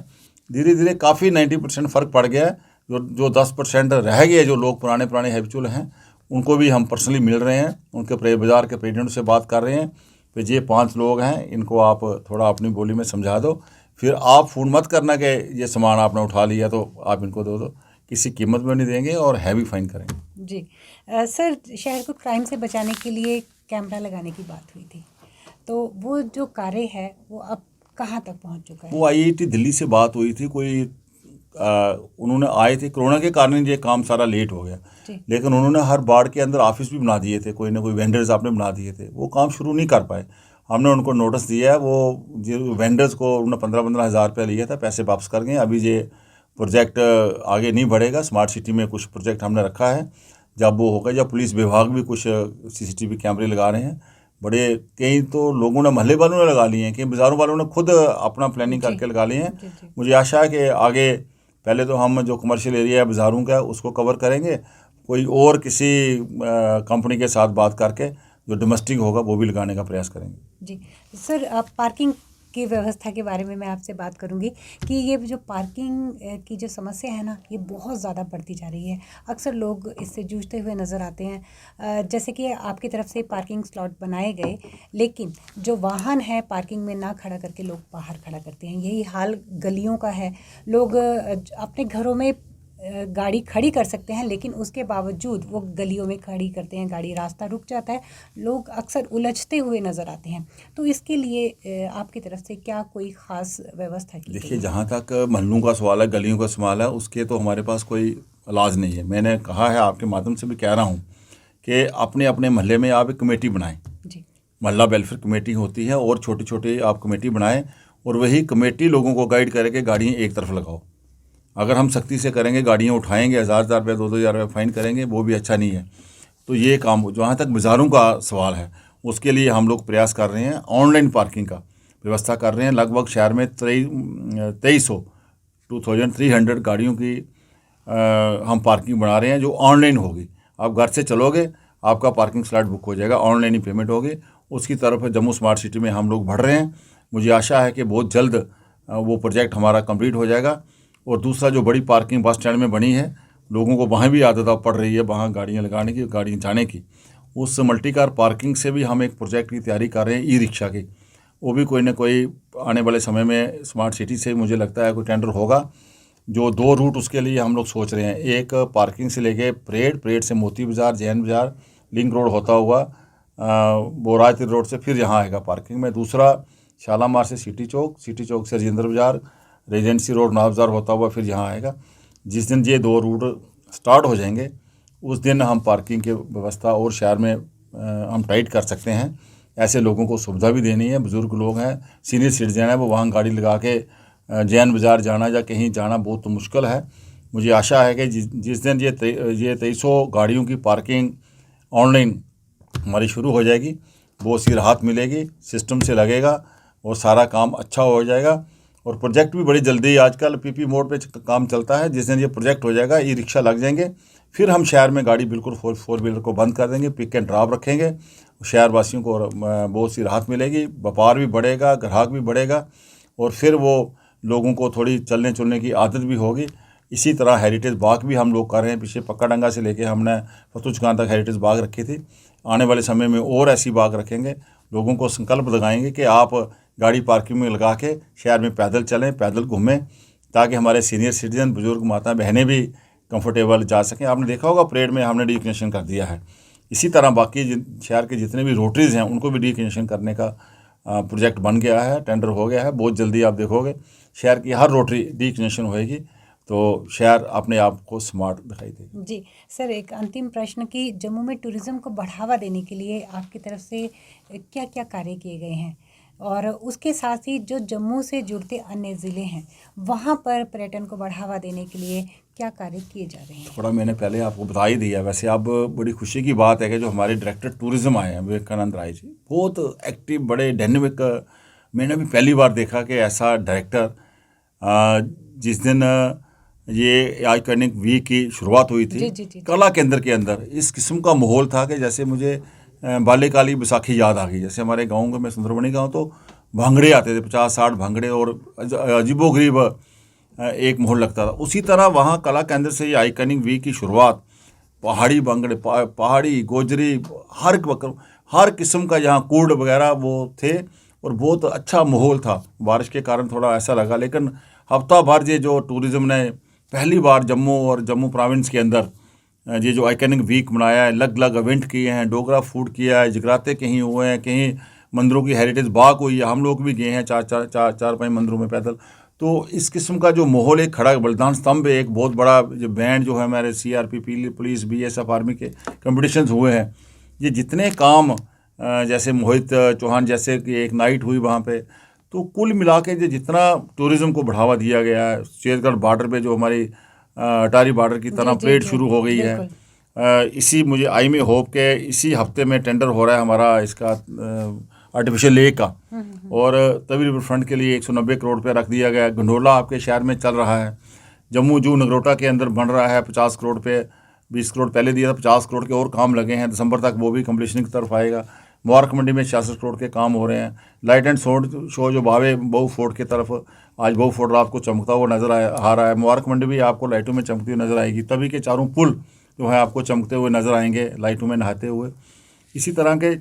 धीरे काफ़ी 90% फ़र्क पड़ गया है। जो 10% रह गए, जो लोग पुराने हैबिचुअल हैं, उनको भी हम पर्सनली मिल रहे हैं, उनके बाज़ार के प्रेसिडेंट से बात कर रहे हैं कि ये 5 लोग हैं, इनको आप थोड़ा अपनी बोली में समझा दो। फिर आप फ़ोन मत करना कि ये सामान आपने उठा लिया तो आप इनको दो, किसी कीमत में नहीं देंगे और हैवी फाइन करेंगे। जी सर, शहर को क्राइम से बचाने के लिए कैमरा लगाने की बात हुई थी, तो वो जो कार्य है वो अब कहाँ तक पहुँच चुका है? वो IIT दिल्ली से बात हुई थी, कोई उन्होंने आए थे, कोरोना के कारण ये काम सारा लेट हो गया, लेकिन उन्होंने हर वार्ड के अंदर ऑफिस भी बना दिए थे, कोई ना कोई वेंडर्स आपने बना दिए थे, वो काम शुरू नहीं कर पाए। हमने उनको नोटिस दिया है, वो जो वेंडर्स को उन्होंने 15-15 हज़ार रुपया लिया था, पैसे वापस कर गए। अभी ये प्रोजेक्ट आगे नहीं बढ़ेगा। स्मार्ट सिटी में कुछ प्रोजेक्ट हमने रखा है, जब वो होगा, जब पुलिस विभाग भी कुछ CCTV कैमरे लगा रहे हैं, बड़े कई तो लोगों ने, महल्ले वालों ने लगा लिए हैं, कई बाज़ारों वालों ने खुद अपना प्लानिंग करके लगा लिए हैं। मुझे आशा है कि आगे पहले तो हम जो कमर्शियल एरिया है बाज़ारों का उसको कवर करेंगे, कोई और किसी कंपनी के साथ बात करके जो डोमेस्टिक होगा वो भी लगाने का प्रयास करेंगे। जी सर, पार्किंग की व्यवस्था के बारे में मैं आपसे बात करूंगी कि ये जो पार्किंग की जो समस्या है ना, ये बहुत ज़्यादा बढ़ती जा रही है। अक्सर लोग इससे जूझते हुए नज़र आते हैं। जैसे कि आपकी तरफ से पार्किंग स्लॉट बनाए गए, लेकिन जो वाहन है पार्किंग में ना खड़ा करके लोग बाहर खड़ा करते हैं। यही हाल गलियों का है। लोग अपने घरों में गाड़ी खड़ी कर सकते हैं, लेकिन उसके बावजूद वो गलियों में खड़ी करते हैं, गाड़ी रास्ता रुक जाता है, लोग अक्सर उलझते हुए नज़र आते हैं। तो इसके लिए आपकी तरफ से क्या कोई ख़ास व्यवस्था की? देखिए, जहाँ तक महल्लों का सवाल है, गलियों का सवाल है, उसके तो हमारे पास कोई इलाज नहीं है। मैंने कहा है, आपके माध्यम से भी कह रहा हूँ कि अपने अपने महल्ले में आप एक कमेटी बनाएं। जी, महल्ला वेलफेयर कमेटी होती है, और छोटी छोटी आप कमेटी बनाएं, और वही कमेटी लोगों को गाइड करे कि गाड़ियाँ एक तरफ लगाओ। अगर हम सख्ती से करेंगे, गाड़ियाँ उठाएंगे, 1000 रुपये 2000 रुपये फाइन करेंगे, वो भी अच्छा नहीं है। तो ये काम, जहाँ तक बाज़ारों का सवाल है, उसके लिए हम लोग प्रयास कर रहे हैं। ऑनलाइन पार्किंग का व्यवस्था कर रहे हैं। लगभग शहर में 2300 गाड़ियों की हम पार्किंग बना रहे हैं, जो ऑनलाइन होगी। आप घर से चलोगे, आपका पार्किंग स्लॉट बुक हो जाएगा, ऑनलाइन ही पेमेंट होगी। उसकी तरफ जम्मू स्मार्ट सिटी में हम लोग बढ़ रहे हैं। मुझे आशा है कि बहुत जल्द वो प्रोजेक्ट हमारा कंप्लीट हो जाएगा। और दूसरा, जो बड़ी पार्किंग बस स्टैंड में बनी है, लोगों को वहाँ भी आदत पड़ रही है वहाँ गाड़ियाँ लगाने की, गाड़ियाँ जाने की। उस मल्टी कार पार्किंग से भी हम एक प्रोजेक्ट की तैयारी कर रहे हैं, ई-रिक्शा की। वो भी कोई ना कोई आने वाले समय में स्मार्ट सिटी से मुझे लगता है कोई टेंडर होगा। जो 2 रूट उसके लिए हम लोग सोच रहे हैं, एक पार्किंग से लेके परेड से मोती बाज़ार, जैन बाज़ार, लिंक रोड होता हुआ बोराज रोड से फिर यहाँ आएगा पार्किंग में। दूसरा, शालामार से सिटी चौक से राजेंद्र बाज़ार, रेजेंसी रोड, नवाब बाज़ार होता हुआ फिर यहाँ आएगा। जिस दिन ये 2 रूट स्टार्ट हो जाएंगे, उस दिन हम पार्किंग की व्यवस्था और शहर में हम टाइट कर सकते हैं। ऐसे लोगों को सुविधा भी देनी है। बुज़ुर्ग लोग हैं, सीनियर सिटीजन है, वो वहाँ गाड़ी लगा के जैन बाज़ार जाना या कहीं जाना बहुत मुश्किल है। मुझे आशा है कि जिस दिन ये 2300 गाड़ियों की पार्किंग ऑनलाइन हमारी शुरू हो जाएगी, वो सी राहत मिलेगी, सिस्टम से लगेगा और सारा काम अच्छा हो जाएगा। और प्रोजेक्ट भी बड़ी जल्दी, आजकल PP मोड पे काम चलता है। जिस दिन ये प्रोजेक्ट हो जाएगा, ई-रिक्शा लग जाएंगे, फिर हम शहर में गाड़ी बिल्कुल फोर व्हीलर को बंद कर देंगे, पिक एंड ड्रॉप रखेंगे। शहर वासियों को बहुत सी राहत मिलेगी, व्यापार भी बढ़ेगा, ग्राहक भी बढ़ेगा, और फिर वो लोगों को थोड़ी चलने चलने की आदत भी होगी। इसी तरह हेरिटेज बाग भी हम लोग कर रहे हैं। पीछे पक्काडंगा से लेके हमने फतुचकान तक हेरिटेज बाग रखी थी। आने वाले समय में और ऐसी बाग रखेंगे। लोगों को संकल्प लगाएंगे कि आप गाड़ी पार्किंग में लगा के शहर में पैदल चलें, पैदल घूमें, ताकि हमारे सीनियर सिटीजन, बुजुर्ग माता बहनें भी कंफर्टेबल जा सकें। आपने देखा होगा परेड में हमने डीकनेक्शन कर दिया है। इसी तरह बाकी शहर के जितने भी रोटरीज़ हैं, उनको भी डीकनेक्शन करने का प्रोजेक्ट बन गया है, टेंडर हो गया है। बहुत जल्दी आप देखोगे शहर की हर रोटरी डीकनेक्शन होएगी, तो शहर अपने आप को स्मार्ट दिखाई देगा। जी सर, एक अंतिम प्रश्न कि जम्मू में टूरिज़्म को बढ़ावा देने के लिए आपकी तरफ से क्या क्या कार्य किए गए हैं, और उसके साथ ही जो जम्मू से जुड़ते अन्य ज़िले हैं, वहाँ पर पर्यटन को बढ़ावा देने के लिए क्या कार्य किए जा रहे हैं? थोड़ा मैंने पहले आपको बता ही दिया। वैसे अब बड़ी खुशी की बात है कि जो हमारे डायरेक्टर टूरिज़्म आए हैं, विवेकानंद राय जी, बहुत एक्टिव, बड़े डायनेमिक। मैंने भी पहली बार देखा कि ऐसा डायरेक्टर, जिस दिन ये आइकॉनिक वीक की शुरुआत हुई थी, जी। कला केंद्र के अंदर इस किस्म का माहौल था कि जैसे मुझे बाल्यकाली बैसाखी याद आ गई। जैसे हमारे गाँव में, मैं सुंदरबनी गाँव, तो भांगड़े आते थे, 50-60 भांगड़े, और अजीबोगरीब एक माहौल लगता था। उसी तरह वहाँ कला केंद्र से ये आइकॉनिक वीक की शुरुआत, पहाड़ी भांगड़े, पहाड़ी, गोजरी, हर किस्म का यहाँ कूड वगैरह वो थे, और बहुत अच्छा माहौल था। बारिश के कारण थोड़ा ऐसा लगा, लेकिन हफ्ता भर ये जो टूरिज़्म ने पहली बार जम्मू और जम्मू प्रोविंस के अंदर ये जो आइकॉनिक वीक मनाया है, अलग अलग इवेंट किए हैं, डोगरा फूड किया है, जगराते कहीं हुए हैं, कहीं मंदिरों की हेरिटेज बाग हुई है, हम लोग भी गए हैं चार पांच मंदिरों में पैदल। तो इस किस्म का जो माहौल है, खड़ा बलिदान स्तंभ है, एक बहुत बड़ा जो बैंड जो है हमारे CRP पुलिस BSF आर्मी के कंपटीशंस हुए हैं, ये जितने काम जैसे मोहित चौहान जैसे कि एक नाइट हुई वहाँ पे, तो कुल मिला के जो जितना टूरिज़्म को बढ़ावा दिया गया है, शेरगढ़ बॉर्डर पे जो हमारी अटारी बॉर्डर की तरह जी जी परेड जी शुरू हो गई है। बिल्कुल। इसी मुझे आई में होप के इसी हफ्ते में टेंडर हो रहा है हमारा इसका आर्टिफिशियल लेक का, और तवी रिवर फ्रंट के लिए 190 करोड़ रुपया रख दिया गया है। गंडोला आपके शहर में चल रहा है, जम्मू जू नगरोटा के अंदर बन रहा है 50 करोड़ पे, 20 करोड़ पहले दिया था, 50 करोड़ के और काम लगे हैं, दिसंबर तक वो भी कंप्लीशन की तरफ आएगा। मुबारक मंडी में 66 करोड़ के काम हो रहे हैं। लाइट एंड साउंड शो जो बावे बहू फोर्ट की तरफ, आज बहू फोर्ट रात को चमकता हुआ नजर आ रहा है। मुबारक मंडी भी आपको लाइटों में चमकती हुई नजर आएगी। तभी के चारों पुल जो है आपको चमकते हुए नजर आएंगे लाइटों में नहाते हुए। इसी तरह के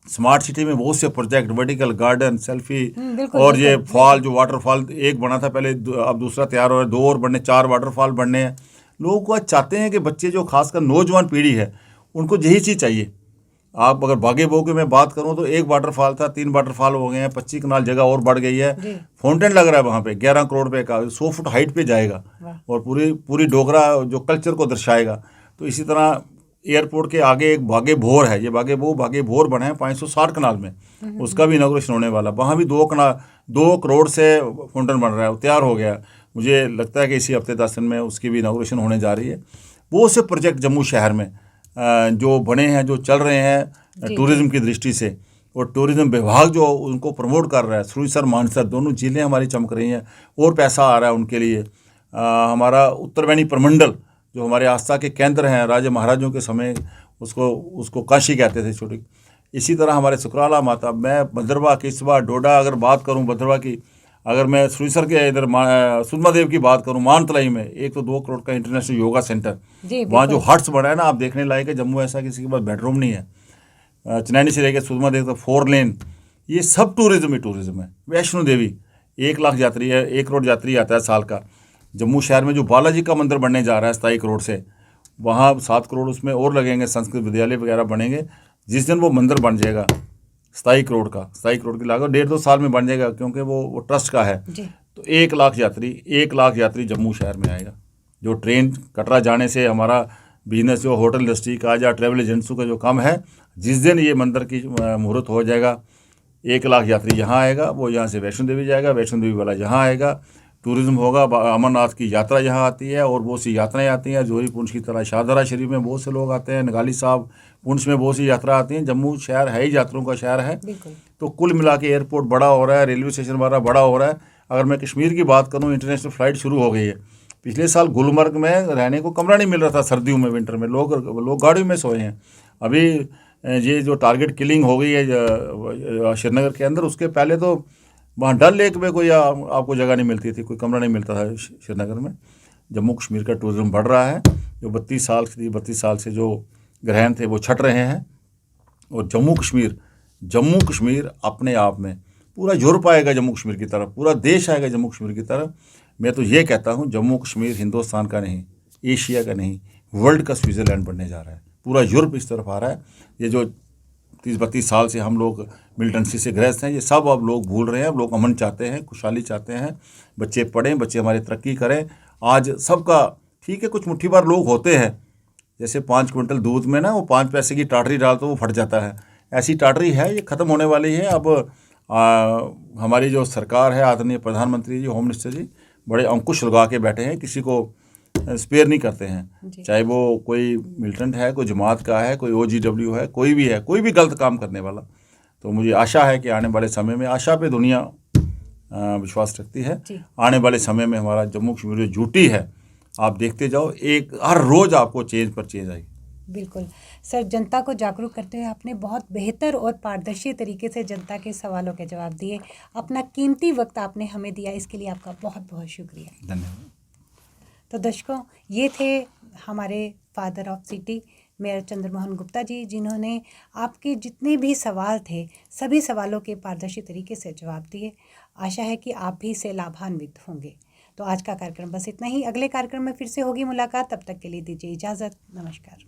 स्मार्ट सिटी में बहुत से प्रोजेक्ट, वर्टिकल गार्डन, सेल्फी, बिल्कुल और ये बिल्कुल फॉल बिल्कुल। जो वाटरफॉल एक बना था पहले, अब दूसरा तैयार हो रहा है, 2 और बनने, 4 वाटरफॉल बनने हैं। लोग को चाहते हैं कि बच्चे जो खासकर नौजवान पीढ़ी है उनको यही चीज़ चाहिए। आप अगर बागे बहू की मैं बात करूं तो एक वाटरफॉल था, 3 वाटरफॉल हो गए हैं, 25 कनाल जगह और बढ़ गई है। जी फाउंटेन लग रहा है वहाँ पे 11 करोड़ रुपए का, 100 फुट हाइट पे जाएगा, वाह। और पूरी पूरी डोगरा जो कल्चर को दर्शाएगा। तो इसी तरह एयरपोर्ट के आगे एक बागे भोर है, ये बागे भोर बने हैं 560 कनाल में, उसका भी इनॉग्रेशन होने वाला। वहाँ भी 2 करोड़ से फाउंटेन बन रहा है, वो तैयार हो गया। मुझे लगता है कि इसी हफ्ते 10 दिन में उसकी भी इनॉग्रेशन होने जा रही है। बहुत से प्रोजेक्ट जम्मू शहर में जो बने हैं, जो चल रहे हैं जी जी टूरिज़्म की दृष्टि से, और टूरिज़्म विभाग जो उनको प्रमोट कर रहा है, सुरसर मानसर दोनों झीलें हमारी चमक रही हैं, और पैसा आ रहा है उनके लिए। हमारा उत्तरवैनी प्रमंडल जो हमारे आस्था के केंद्र हैं, राजा महाराजों के समय उसको काशी कहते थे छोटी। इसी तरह हमारे सुकराला माता, मैं भद्रवा, किस्बा, डोडा अगर बात करूं भद्रवा की, अगर मैं सुरसर के इधर सुरमा देव की बात करूं, मानतलाई में एक तो 2 करोड़ का इंटरनेशनल योगा सेंटर, जी वहाँ जो बिल्कुल। हट्स बना है ना, आप देखने लायक है। जम्मू ऐसा किसी के पास बेडरूम नहीं है। चनैनी से लेकर सुरमा देव तक 4 लेन, ये सब टूरिज़्म ही टूरिज़्म है। वैष्णो देवी 1 लाख यात्री है, 1 करोड़ यात्री आता है साल का। जम्मू शहर में जो बालाजी का मंदिर बनने जा रहा है 27 करोड़ से, वहाँ 7 करोड़ उसमें और लगेंगे, संस्कृत विद्यालय वगैरह बनेंगे। जिस दिन वो मंदिर बन जाएगा 27 करोड़ का, 27 करोड़ की लागत, 1.5-2 साल में बन जाएगा, क्योंकि वो ट्रस्ट का है। जी तो 1 लाख यात्री जम्मू शहर में आएगा। जो ट्रेन कटरा जाने से हमारा बिजनेस जो होटल इंडस्ट्री का या ट्रैवल एजेंसियों का जो काम है, जिस दिन ये मंदिर की मुहूर्त हो जाएगा, 1 लाख यात्री यहाँ आएगा, वो यहाँ से वैष्णो देवी जाएगा, वैष्णो देवी वाला यहाँ आएगा, टूरिज़्म होगा। अमरनाथ की यात्रा यहाँ आती है, और बहुत सी यात्राएं आती हैं। जोहरी पुंछ की तरह शाहदरा शरीफ में बहुत से लोग आते हैं, नगाली साहब पुंछ में बहुत सी यात्रा आती हैं। जम्मू शहर है ही यात्रियों का शहर है। बिल्कुल। तो कुल मिला के एयरपोर्ट बड़ा हो रहा है, रेलवे स्टेशन हमारा बड़ा हो रहा है। अगर मैं कश्मीर की बात करूँ, इंटरनेशनल फ़्लाइट शुरू हो गई है। पिछले साल गुलमर्ग में रहने को कमरा नहीं मिल रहा था, सर्दियों में, विंटर में लोग गाड़ियों में सोए हैं। अभी ये जो टारगेट किलिंग हो गई है श्रीनगर के अंदर, उसके पहले तो वहाँ डल लेक में कोई आपको जगह नहीं मिलती थी, कोई कमरा नहीं मिलता था श्रीनगर में। जम्मू कश्मीर का टूरिज़्म बढ़ रहा है। जो 32 साल से जो ग्रहण थे वो छट रहे हैं, और जम्मू कश्मीर अपने आप में पूरा यूरोप आएगा जम्मू कश्मीर की तरफ, पूरा देश आएगा जम्मू कश्मीर की तरफ। मैं तो ये कहता हूँ, जम्मू कश्मीर हिंदुस्तान का नहीं, एशिया का नहीं, वर्ल्ड का स्विट्ज़रलैंड बनने जा रहा है। पूरा यूरोप इस तरफ आ रहा है। ये जो 30-32 साल से हम लोग मिलिटेंसी से ग्रस्त हैं, ये सब अब लोग भूल रहे हैं। अब लोग अमन चाहते हैं, खुशहाली चाहते हैं, बच्चे पढ़ें, बच्चे हमारे तरक्की करें। आज सबका ठीक है, कुछ मुट्ठी भर लोग होते हैं, जैसे 5 क्विंटल दूध में ना वो 5 पैसे की टाटरी डाल तो वो फट जाता है, ऐसी टाटरी है, ये ख़त्म होने वाली है। अब हमारी जो सरकार है, आदरणीय प्रधानमंत्री जी, होम मिनिस्टर जी, बड़े अंकुश लगा के बैठे हैं, किसी को स्पेयर नहीं करते हैं। चाहे वो कोई मिलिटेंट है, कोई जमात का है, कोई OGW है, कोई भी है, कोई भी गलत काम करने वाला। तो मुझे आशा है कि आने वाले समय में, आशा पे दुनिया विश्वास रखती है, आने वाले समय में हमारा जम्मू कश्मीर जो ड्यूटी है, आप देखते जाओ, एक हर रोज़ आपको चेंज पर चेंज आएगी। बिल्कुल सर, जनता को जागरूक करते हुए आपने बहुत बेहतर और पारदर्शी तरीके से जनता के सवालों के जवाब दिए। अपना कीमती वक्त आपने हमें दिया, इसके लिए आपका बहुत बहुत शुक्रिया। धन्यवाद। तो दर्शकों, ये थे हमारे father of city mayor Chandramohan Gupta ji, जिन्होंने आपके जितने भी सवाल थे, सभी सवालों के पारदर्शी तरीके से जवाब दिए। आशा है कि आप भी इससे लाभान्वित होंगे। तो आज का कार्यक्रम बस इतना ही। अगले कार्यक्रम में फिर से होगी मुलाकात, तब तक के लिए दीजिए इजाज़त। नमस्कार।